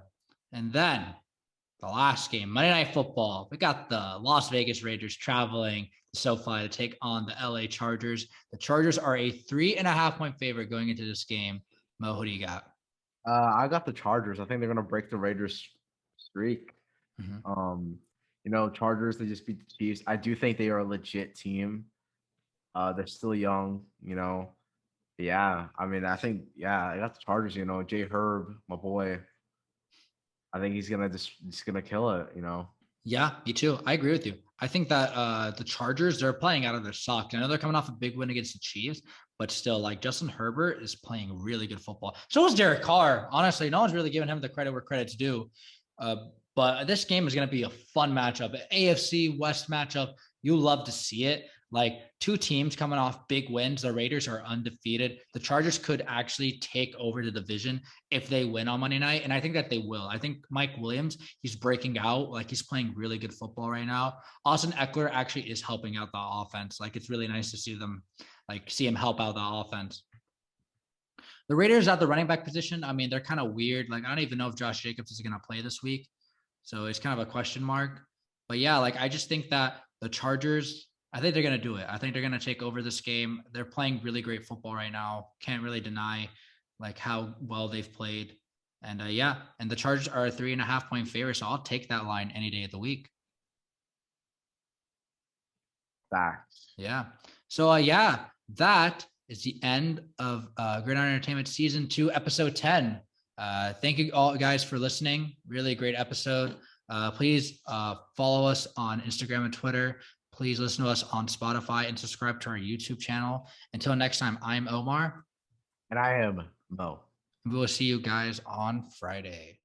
And then the last game, Monday Night Football. We got the Las Vegas Raiders traveling to SoFi to take on the LA Chargers. The Chargers are a 3.5-point favorite going into this game. Mo, who do you got? I got the Chargers. I think they're gonna break the Raiders streak. Chargers, they just beat the Chiefs. I do think they are a legit team. They're still young, Yeah, I mean, I think, I got the Chargers, Jay Herb, my boy. I think he's gonna just gonna kill it, Yeah, me too. I agree with you. I think that the Chargers, they're playing out of their socks. I know they're coming off a big win against the Chiefs, but still, like Justin Herbert is playing really good football. So is Derek Carr. Honestly, no one's really giving him the credit where credit's due. But this game is going to be a fun matchup, an AFC West matchup. You love to see it. Like 2 teams coming off big wins. The Raiders are undefeated. The Chargers could actually take over the division if they win on Monday night. And I think that they will. I think Mike Williams, he's breaking out. Like he's playing really good football right now. Austin Eckler actually is helping out the offense. Like it's really nice to see him help out the offense. The Raiders at the running back position, I mean, they're kind of weird. Like I don't even know if Josh Jacobs is going to play this week. So it's kind of a question mark. But yeah, like I just think that the Chargers, I think they're going to do it. I think they're going to take over this game. They're playing really great football right now. Can't really deny like how well they've played. And and the Chargers are a 3.5-point favorite. So I'll take that line any day of the week. Facts. Yeah. So that is the end of Gridiron Entertainment Season 2, Episode 10. Thank you all guys for listening. Really great episode. Please follow us on Instagram and Twitter. Please listen to us on Spotify and subscribe to our YouTube channel. Until next time, I'm Omar. And I am Mo. We will see you guys on Friday.